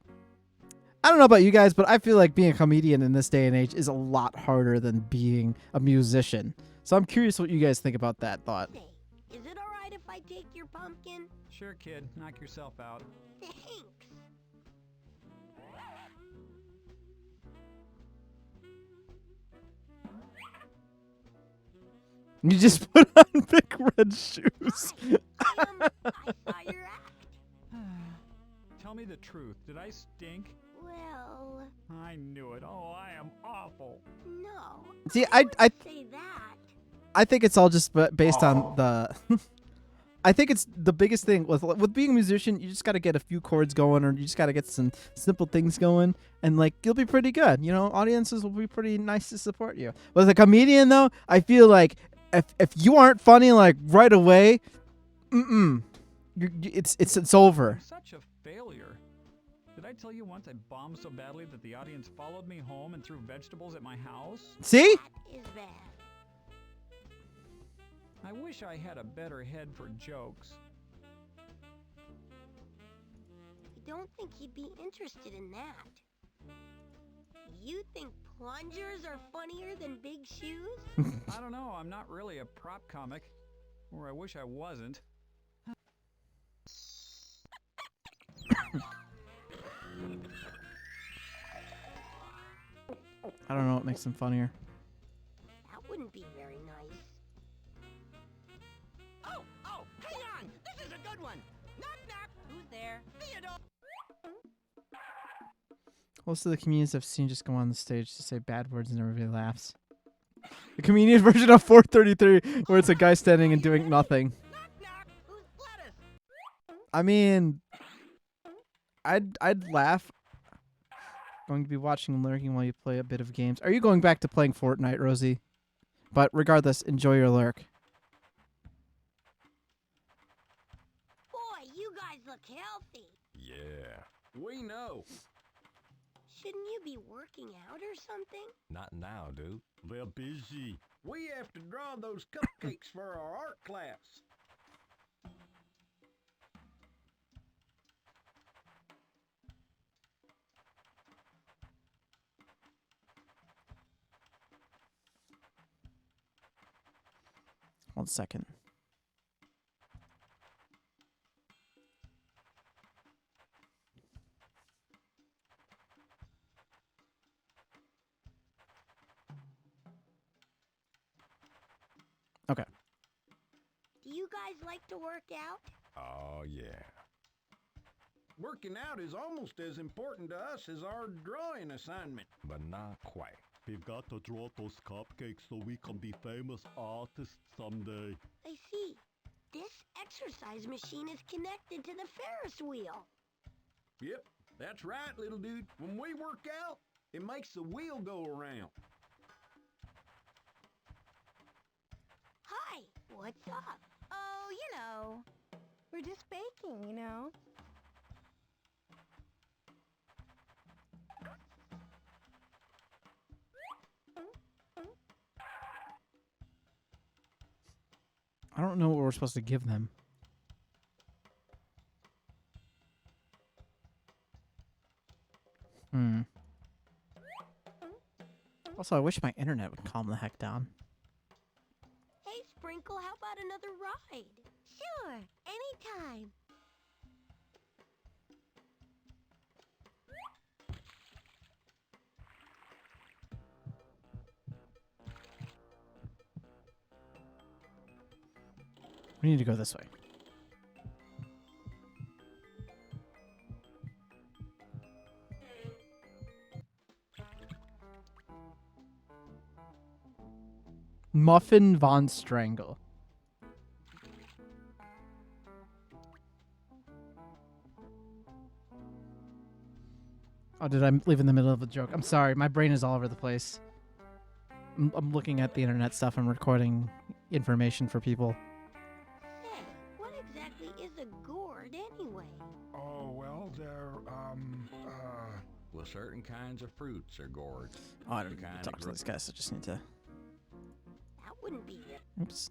I don't know about you guys, but I feel like being a comedian in this day and age is a lot harder than being a musician. So I'm curious what you guys think about that thought. Say, is it alright if I take your pumpkin? Sure, kid, knock yourself out. Thanks. You just put on big red shoes. I saw your act. Tell me the truth. Did I stink? Well, I knew it. Oh, I am awful. no. See, I I say that. I think it's all just based on the. I think it's the biggest thing with being a musician. You just got to get a few chords going, or you just got to get some simple things going, and like you'll be pretty good. You know, audiences will be pretty nice to support you. With a comedian, though, I feel like if you aren't funny like right away, it's over. I'm such a failure. Did I tell you once I bombed so badly that the audience followed me home and threw vegetables at my house? See? That is bad. I wish I had a better head for jokes. I don't think you'd be interested in that. You think plungers are funnier than big shoes? I don't know. I'm not really a prop comic. Or I wish I wasn't. I don't know what makes them funnier. That wouldn't be very nice. Oh, hang on! This is a good one! Knock, knock! Who's there? Theodore! Most of the comedians I've seen just go on the stage to say bad words and everybody laughs. The comedian version of 433, where it's a guy standing and doing nothing. I mean, I'd laugh. Going to be watching and lurking while you play a bit of games. Are you going back to playing Fortnite, Rosie? But regardless, enjoy your lurk. Boy, you guys look healthy. Yeah, we know. Shouldn't you be working out or something? Not now, dude. They're busy. We have to draw those cupcakes for our art class. One second. Okay. Do you guys like to work out? Oh, yeah. Working out is almost as important to us as our drawing assignment, but not quite. We've got to draw those cupcakes so we can be famous artists someday. I see. This exercise machine is connected to the Ferris wheel. Yep, that's right, little dude. When we work out, it makes the wheel go around. Hi, what's up? Oh, you know. We're just baking, you know. I don't know what we're supposed to give them. Also, I wish my internet would calm the heck down. Hey, Sprinkle, how about another ride? Sure, anytime. We need to go this way. Muffin Von Strangle. Oh, did I leave in the middle of a joke? I'm sorry. My brain is all over the place. I'm looking at the internet stuff. I'm recording information for people. Hey, what exactly is a gourd anyway? Oh, well, they're, Well, certain kinds of fruits are gourds. Oh, I don't need to talk to this guy, so I just need to... That wouldn't be it. Oops.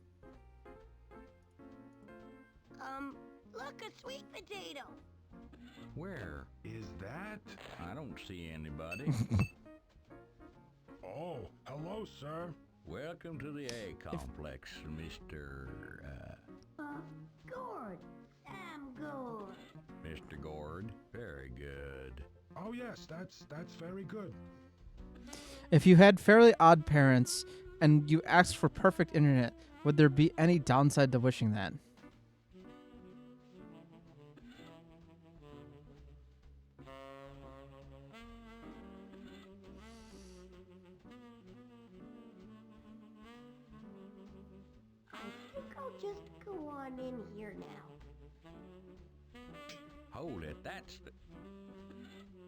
Look, a sweet potato. Where? is that? I don't see anybody. Oh, hello, sir. Welcome to the egg complex, Mr. Gourd. Sam Gourd. Mr. Gord. Very good. Oh, yes, that's very good. If you had fairly odd parents and you asked for perfect internet, would there be any downside to wishing that? I think I'll just go on in here now. Hold it, that's the...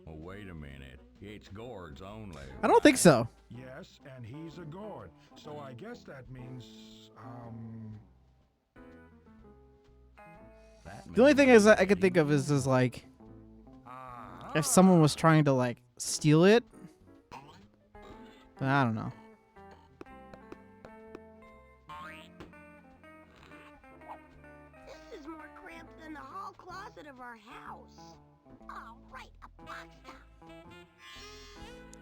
Oh, wait a minute. It's gourds only. I don't think so. Yes, and he's a gourd. So I guess that means, The only thing is I could think of is like, if someone was trying to like steal it. But I don't know. This is more cramped than the hall closet of our house. All right, a box top.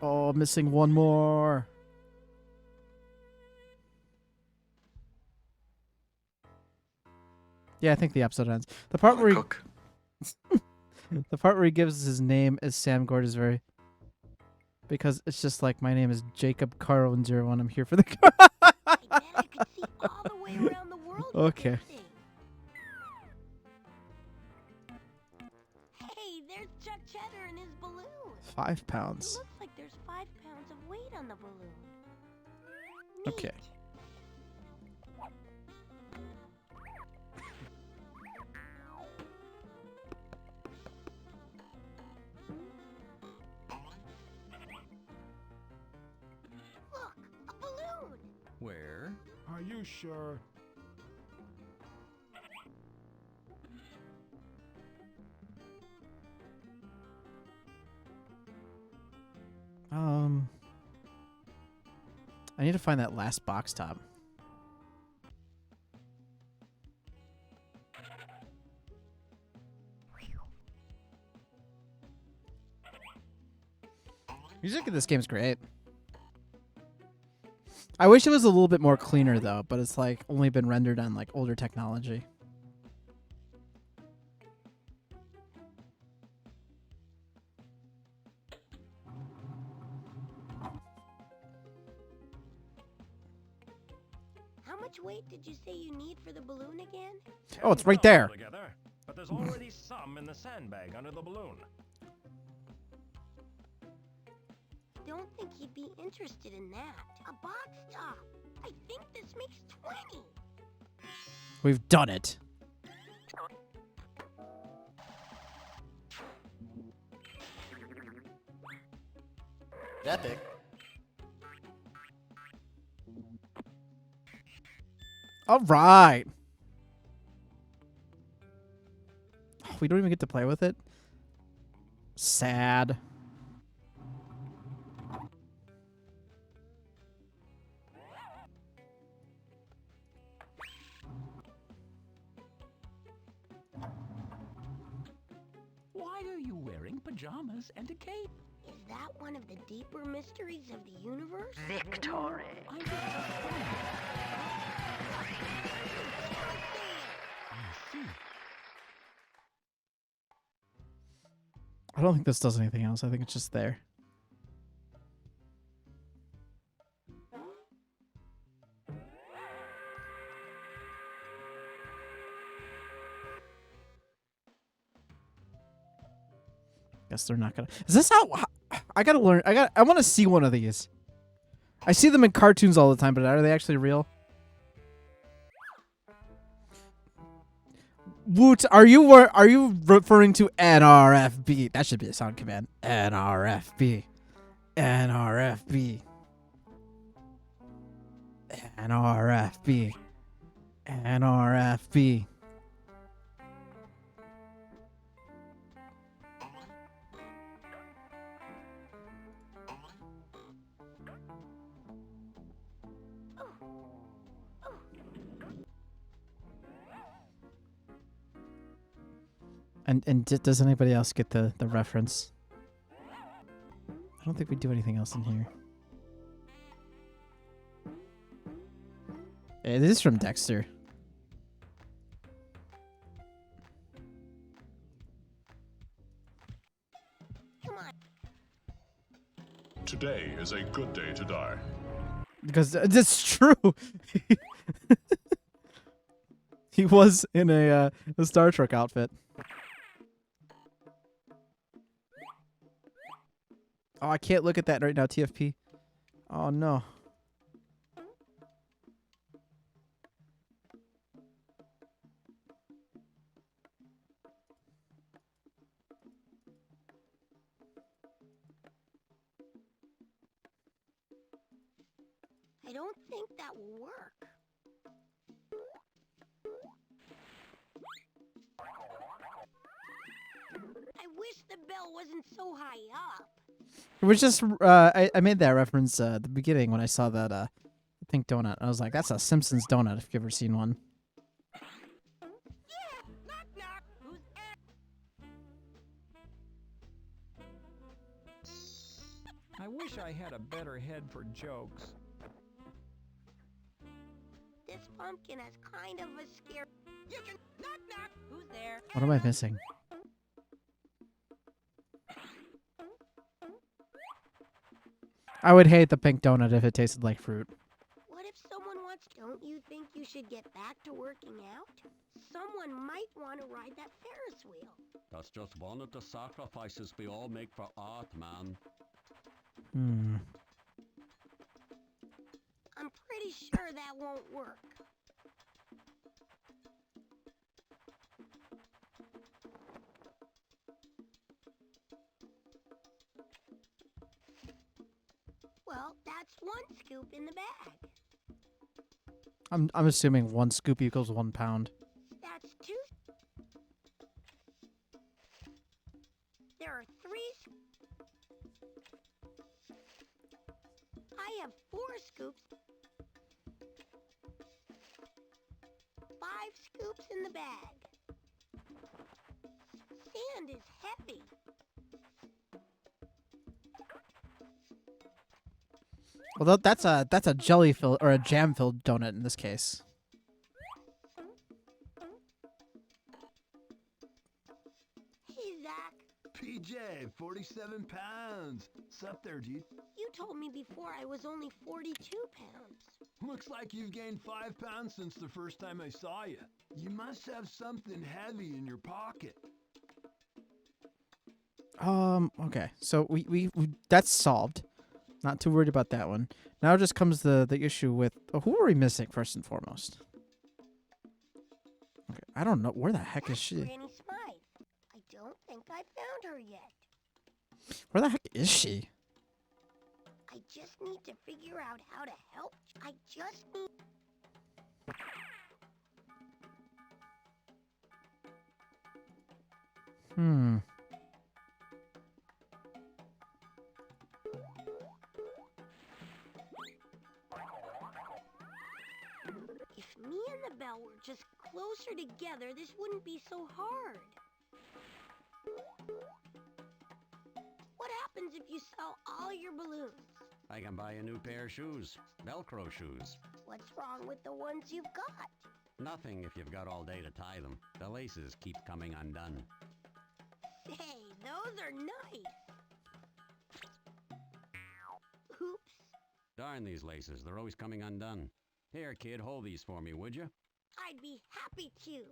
Oh, missing one more. Yeah, I think the episode ends. The part where he the part where he gives his name as Sam Gord is very Because it's just like, my name is Jacob Carl10O1. I'm here for the... I bet I could see all the way around the world with Okay. this thing. Hey, there's Chuck Cheddar and his balloon. 5 It pounds. looks like there's 5 pounds of weight on the balloon. Okay. Look, a balloon. Where? Are you sure? I need to find that last box top. Music in this game is great. I wish it was a little bit more cleaner though, but it's like only been rendered on like older technology. How much weight did you say you need for the balloon again? Oh, it's right there. Altogether, but there's already some in the sandbag under the balloon. Don't think he'd be interested in that. A box top. I think this makes 20. We've done it. Epic. All right. Oh, we don't even get to play with it. Sad. Why are you wearing pajamas and a cape? Is that one of the deeper mysteries of the universe? Victory. I was just wondering. I see. I don't think this does anything else. I think it's just there. Guess they're not gonna. Is this how? I gotta learn. I want to see one of these. I see them in cartoons all the time, but are they actually real? Woot, are you referring to NRFB? That should be a sound command. NRFB. NRFB. NRFB. NRFB. And does anybody else get the reference? I don't think we do anything else in here. It is from Dexter. Come on. Today is a good day to die. Because it's true. He was in a Star Trek outfit. Oh, I can't look at that right now, TFP. Oh, no. I don't think that will work. I wish the bell wasn't so high up. It was just, I made that reference at the beginning when I saw that pink donut. I was like, that's a Simpsons donut if you've ever seen one. I wish I had a better head for jokes. This pumpkin has kind of a scare. You can knock knock. Who's there? What am I missing? I would hate the pink donut if it tasted like fruit. What if someone wants... Don't you think you should get back to working out? Someone might want to ride that Ferris wheel. That's just one of the sacrifices we all make for art, man. I'm pretty sure that won't work. Well, that's one scoop in the bag. I'm assuming 1 scoop equals 1 pound. That's 2. There are 3. I have 4 scoops. 5 scoops in the bag. Sand is heavy. Well, that's a jelly filled or a jam filled donut in this case. Hey, Zach. PJ, 47 pounds. Sup there, dude? You told me before I was only 42 pounds. Looks like you've gained 5 pounds since the first time I saw you. You must have something heavy in your pocket. Okay. So we that's solved. Not too worried about that one. Now just comes the issue with who are we missing first and foremost? Okay, I don't know where the heck is she. Granny Smythe. I don't think I found her yet. Where the heck is she? I just need to figure out how to help. I just need... If me and the bell were just closer together, this wouldn't be so hard. What happens if you sell all your balloons? I can buy a new pair of shoes. Velcro shoes. What's wrong with the ones you've got? Nothing if you've got all day to tie them. The laces keep coming undone. Hey, those are nice. Oops. Darn these laces, they're always coming undone. Here, kid, hold these for me, would you? I'd be happy to.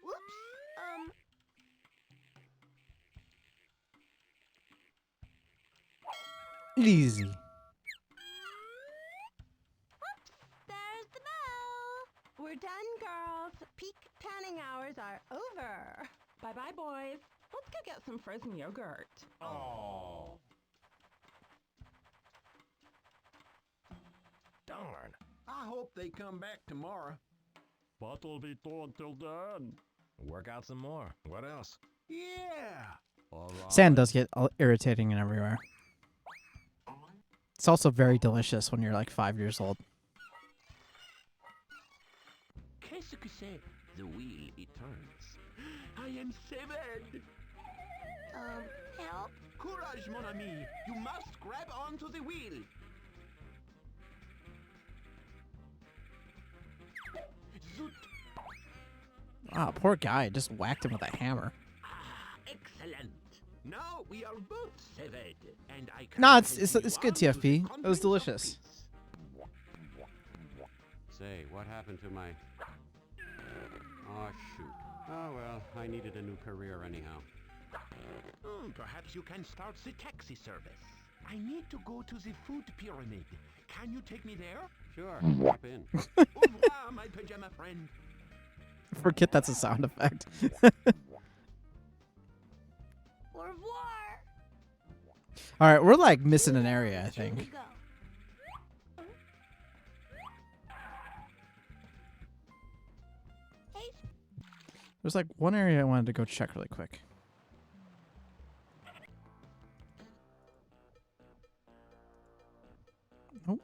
Whoops. Easy. There's the bell. We're done, girls. Peak tanning hours are over. Bye-bye, boys. Let's go get some frozen yogurt. Oh. Darn. I hope they come back tomorrow. What'll we do until then? Work out some more. What else? Yeah. All right. Sand does get irritating and everywhere. It's also very delicious when you're like 5 years old. Qu'est-ce que c'est? The wheel, it turns. I am saved. Help? Courage, mon ami. You must grab onto the wheel. Zoot. Ah, poor guy. Just whacked him with a hammer. Excellent. Now we are both saved, and I can No, it's good, TFP. It was delicious. Say, what happened to my... Oh, shoot. Oh, well, I needed a new career anyhow. Perhaps you can start the taxi service. I need to go to the food pyramid. Can you take me there? Sure, hop in. Au revoir, my pajama friend. Forget that's a sound effect. Au revoir. All right, we're like missing an area, I think. Here we go. Hey, There's like one area I wanted to go check really quick. Oh.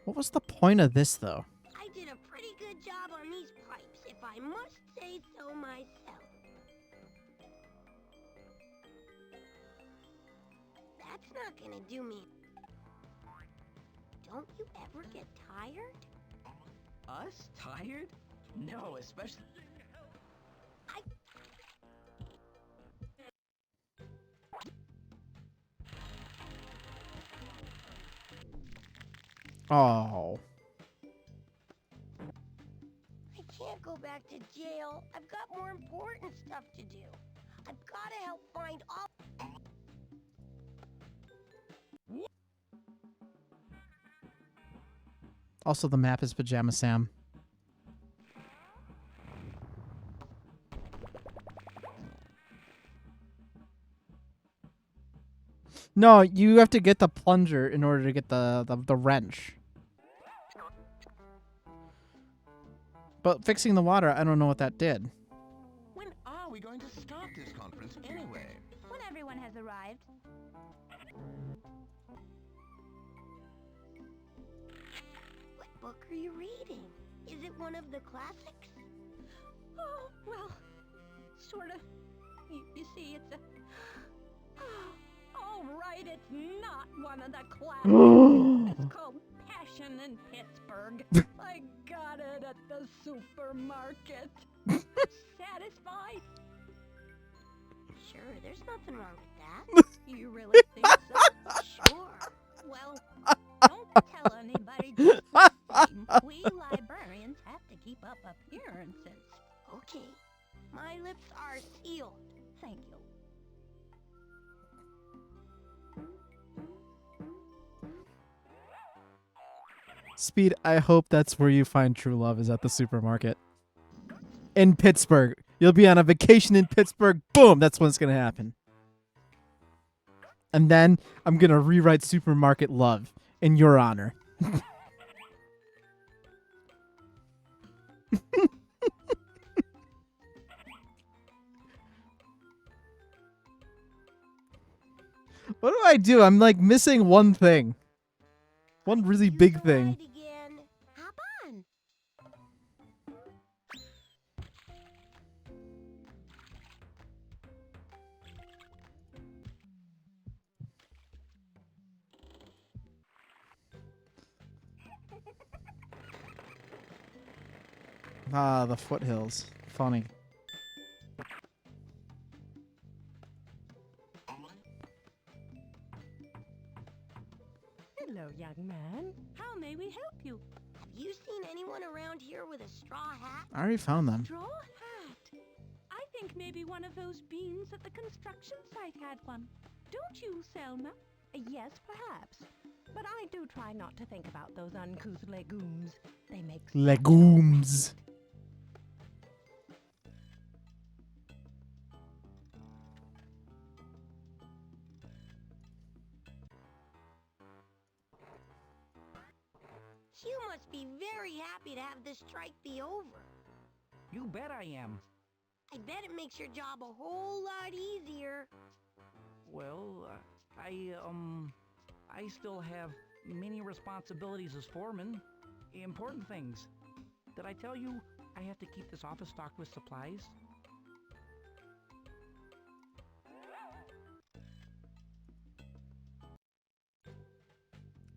What was the point of this, though? I did a pretty good job on these pipes, if I must say so myself. That's not gonna do me. Don't you ever get tired? Us? Tired? No, especially... Oh. I can't go back to jail. I've got more important stuff to do. I've got to help find all... Also, the map is Pajama Sam. No, you have to get the plunger in order to get the wrench. But fixing the water, I don't know what that did. When are we going to start this conference anyway? When everyone has arrived. What book are you reading? Is it one of the classics? Oh, well, sort of. You see, it's a... All right, it's not one of the classics. It's called Passion in Pittsburgh. I got it at the supermarket. Satisfied? Sure, there's nothing wrong with that. You really think so? Sure. Well, don't tell anybody just the same. We librarians have to keep up appearances. Okay, my lips are sealed. Thank you. Speed, I hope that's where you find true love, is at the supermarket. In Pittsburgh. You'll be on a vacation in Pittsburgh. Boom! That's when it's going to happen. And then I'm going to rewrite Supermarket Love in your honor. What do I do? I'm like missing one thing. One really big thing. Again. Hop on. Ah, the foothills. Funny. Hello, young man. How may we help you? Have you seen anyone around here with a straw hat? I already found them. Straw hat. I think maybe one of those beans at the construction site had one. Don't you, Selma? Yes, perhaps. But I do try not to think about those uncouth legumes. They make Legumes. You must be very happy to have this strike be over. You bet I am. I bet it makes your job a whole lot easier. Well, I still have many responsibilities as foreman. Important things. Did I tell you I have to keep this office stocked with supplies?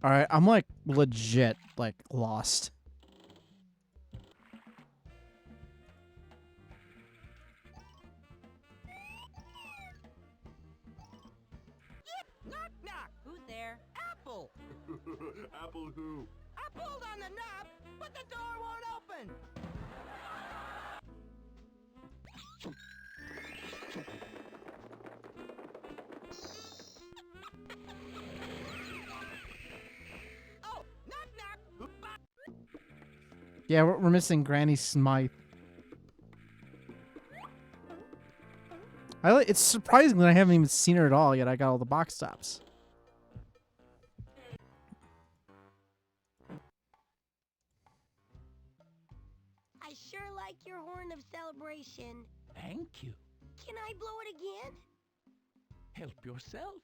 Alright, I'm like legit, like, lost. Knock, knock. Who's there? Apple. Apple who? I pulled on the knob, but the door won't open. Oh, knock, knock. Yeah, we're missing Granny Smythe. It's surprising that I haven't even seen her at all yet. I got all the box tops. I sure like your horn of celebration. Thank you. Can I blow it again? Help yourself.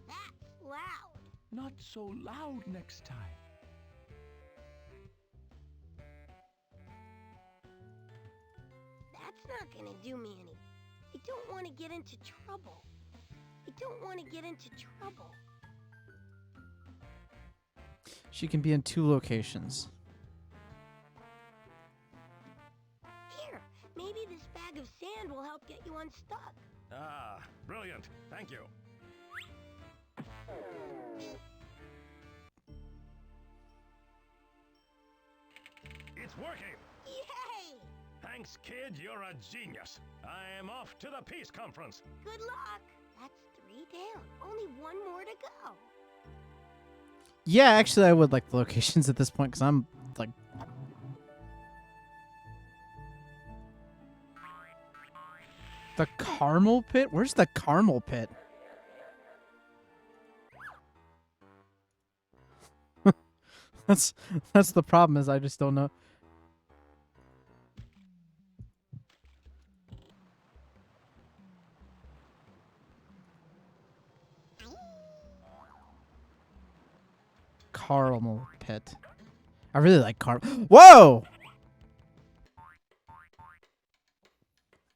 That's loud. Not so loud next time. That's not gonna do me any I don't want to get into trouble. I don't want to get into trouble. She can be in 2 locations. Here, maybe this bag of sand will help get you unstuck. Ah, brilliant. Thank you. It's working. Yay! Thanks, kid. You're a genius. I am off to the peace conference. Good luck. That's 3 down. Only 1 more to go. Yeah, actually, I would like the locations at this point because I'm like. The caramel pit? Where's the caramel pit? That's the problem, is I just don't know. Caramel pit. I really like caramel. Whoa!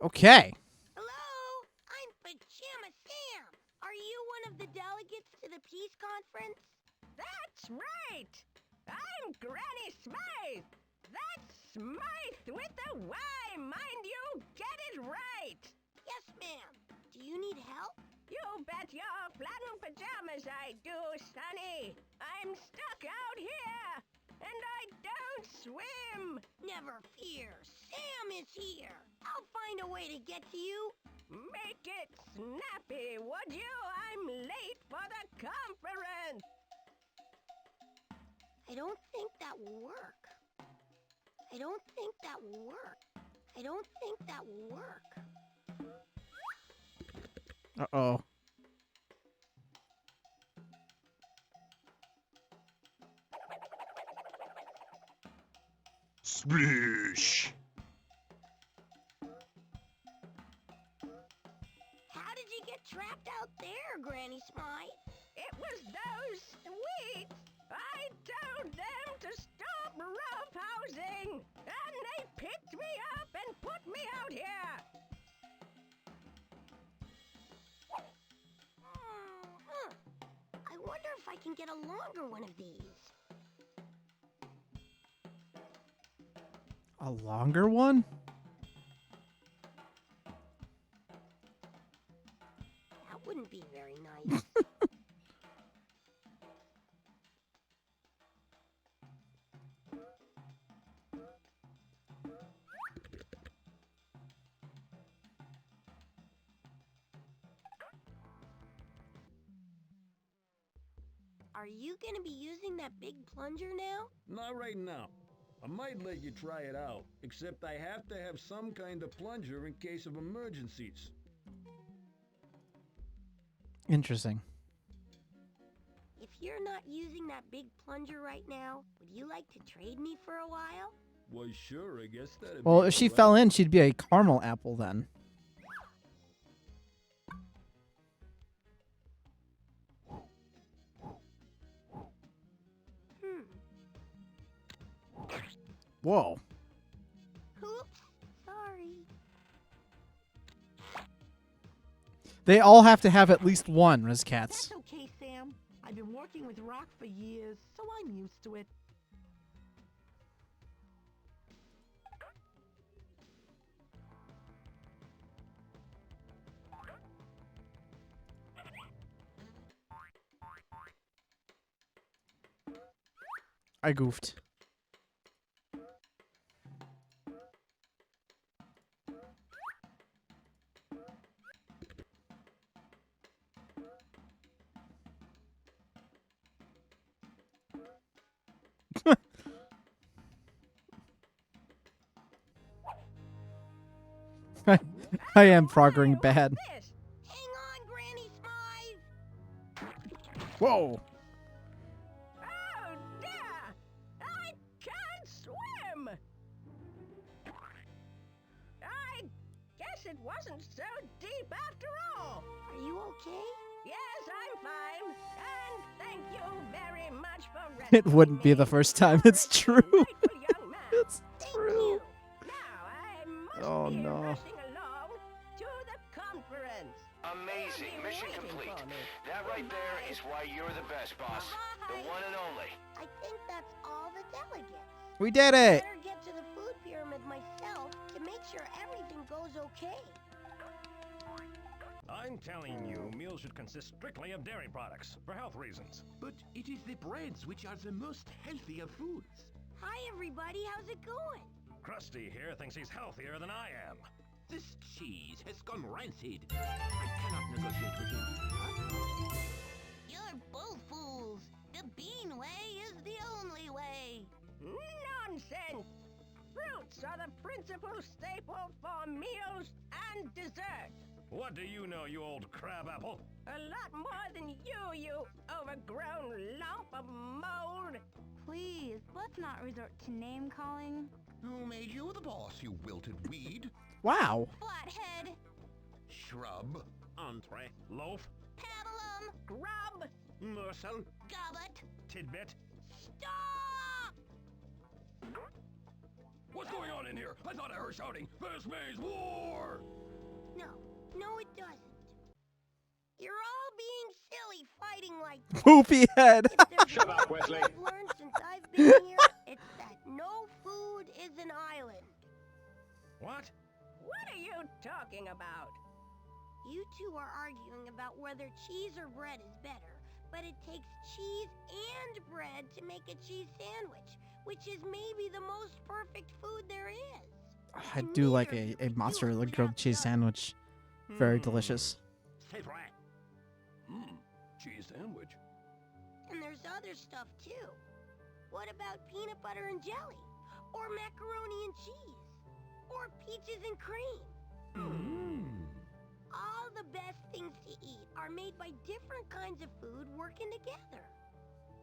Okay. Hello, I'm Pajama Sam. Are you one of the delegates to the peace conference? That's right! I'm Granny Smythe! That's Smythe with the Y, mind you! Get it right! Yes, ma'am. Do you need help? You bet your flannel pajamas I do, Sonny! I'm stuck out here! And I don't swim! Never fear, Sam is here. I'll find a way to get to you. Make it snappy, would you? I'm late for the conference! I don't think that will work. I don't think that will work. I don't think that will work. Uh-oh. Splish! How did you get trapped out there, Granny Smythe? It was those sweets! I told them to stop roughhousing! And they picked me up and put me out here! I wonder if I can get a longer one of these. A longer one? That wouldn't be very nice. Are you gonna be using that big plunger now? Not right now. I might let you try it out, except I have to have some kind of plunger in case of emergencies. Interesting. If you're not using that big plunger right now, would you like to trade me for a while? Why, sure, I guess that'd Well, be if she alright. fell in, she'd be a caramel apple then. Whoa. Oops, sorry. They all have to have at least one, Rizcats. That's okay, Sam. I've been working with rock for years, so I'm used to it. I goofed. I am proggering bad. Hang on, Granny Smythe! Whoa. Oh, dear! I can't swim! I guess it wasn't so deep after all. Are you okay? Yes, I'm fine. And thank you very much for rescuing It wouldn't be the first time. It's true. It's true. Now I must Oh be no. rushing along to the That right there is why you're the best, boss. The one and only. I think that's all the delegates. We did it! Better get to the food pyramid myself to make sure everything goes okay. I'm telling you, meals should consist strictly of dairy products, for health reasons. But it is the breads which are the most healthy of foods. Hi, everybody. How's it going? Krusty here thinks he's healthier than I am. This cheese has gone rancid. I cannot negotiate with him. You're both fools. The bean way is the only way. Nonsense! Fruits are the principal staple for meals and dessert. What do you know, you old crabapple? A lot more than you overgrown lump of mold. Please, let's not resort to name-calling. Who made you the boss, you wilted weed? Wow. Flathead. Shrub. Entree. Loaf. Paddlum. Grub. Morsel. Gobbet. Tidbit. Stop! What's going on in here? I thought I heard shouting. This means war! No, it doesn't. You're all being silly fighting like this. Poopy head. Shut up, Wesley. I've learned since I've been here, it's that no food is an island. What? What are you talking about? You two are arguing about whether cheese or bread is better, but it takes cheese and bread to make a cheese sandwich, which is maybe the most perfect food there is. I do like a mozzarella grilled cheese sandwich. Very delicious. C'est vrai. Cheese sandwich. And there's other stuff too. What about peanut butter and jelly? Or macaroni and cheese? Or peaches and cream? All the best things to eat are made by different kinds of food working together.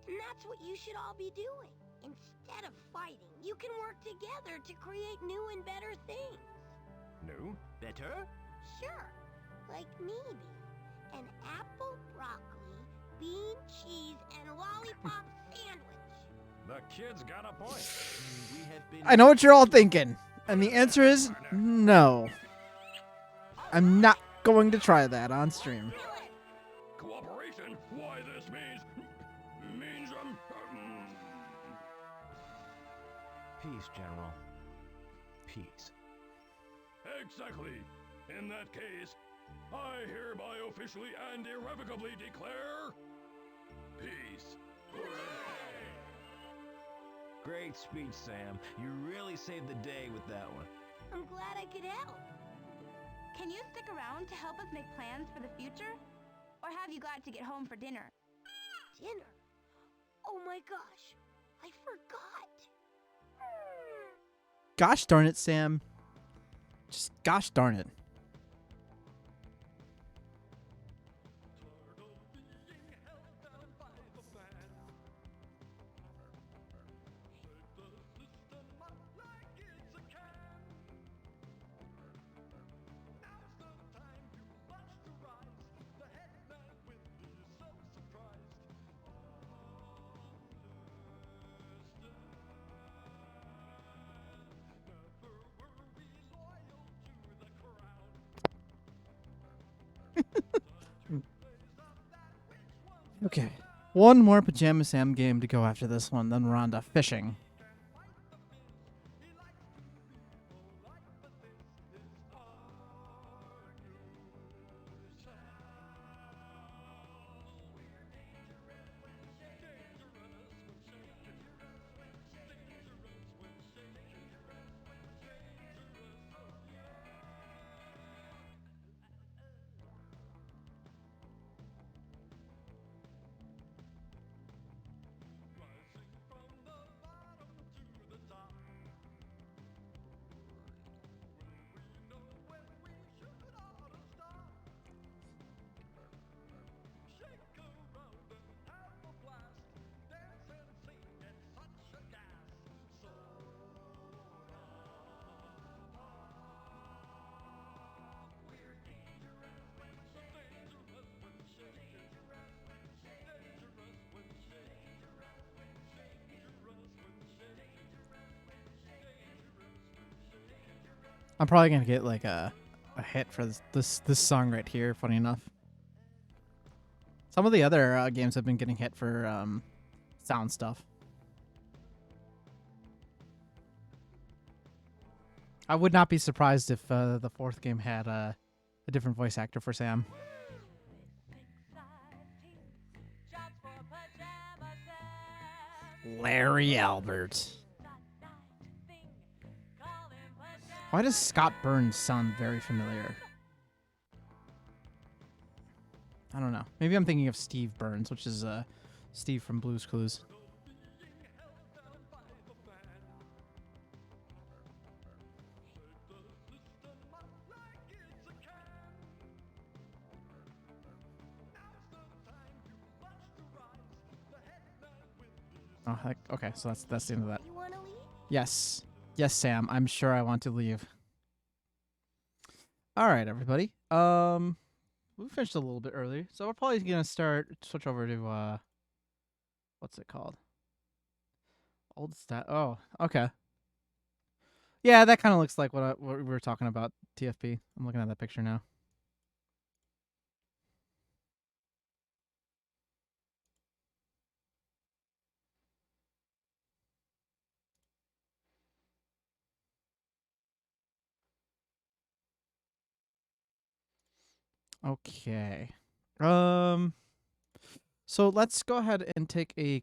And that's what you should all be doing. Instead of fighting, you can work together to create new and better things. New? Better? Sure, like maybe an apple, broccoli, bean, cheese, and lollipop sandwich. The kid's got a point. We have been... I know what you're all thinking. And the answer is no. I'm not going to try that on stream. Cooperation? Why this means Peace, General. Peace. Exactly. In that case, I hereby officially and irrevocably declare peace. Hooray! Great speech, Sam. You really saved the day with that one. I'm glad I could help. Can you stick around to help us make plans for the future? Or have you got to get home for dinner? Dinner? Oh my gosh, I forgot. Gosh darn it, Sam. Just gosh darn it. Okay. One more Pajama Sam game to go after this one, then we're on to fishing. I'm probably gonna get like a hit for this song right here. Funny enough. Some of the other games have been getting hit for sound stuff. I would not be surprised if the fourth game had a different voice actor for Sam. Larry Albert. Why does Scott Burns sound very familiar? I don't know. Maybe I'm thinking of Steve Burns, which is Steve from Blue's Clues. Oh, heck. Okay, so that's the end of that. You wanna leave? Yes. Yes, Sam. I'm sure I want to leave. All right, everybody. We finished a little bit early, so we're probably gonna switch over to what's it called? Old stat. Oh, okay. Yeah, that kind of looks like what we were talking about. TFP. I'm looking at that picture now. Okay. So let's go ahead and take a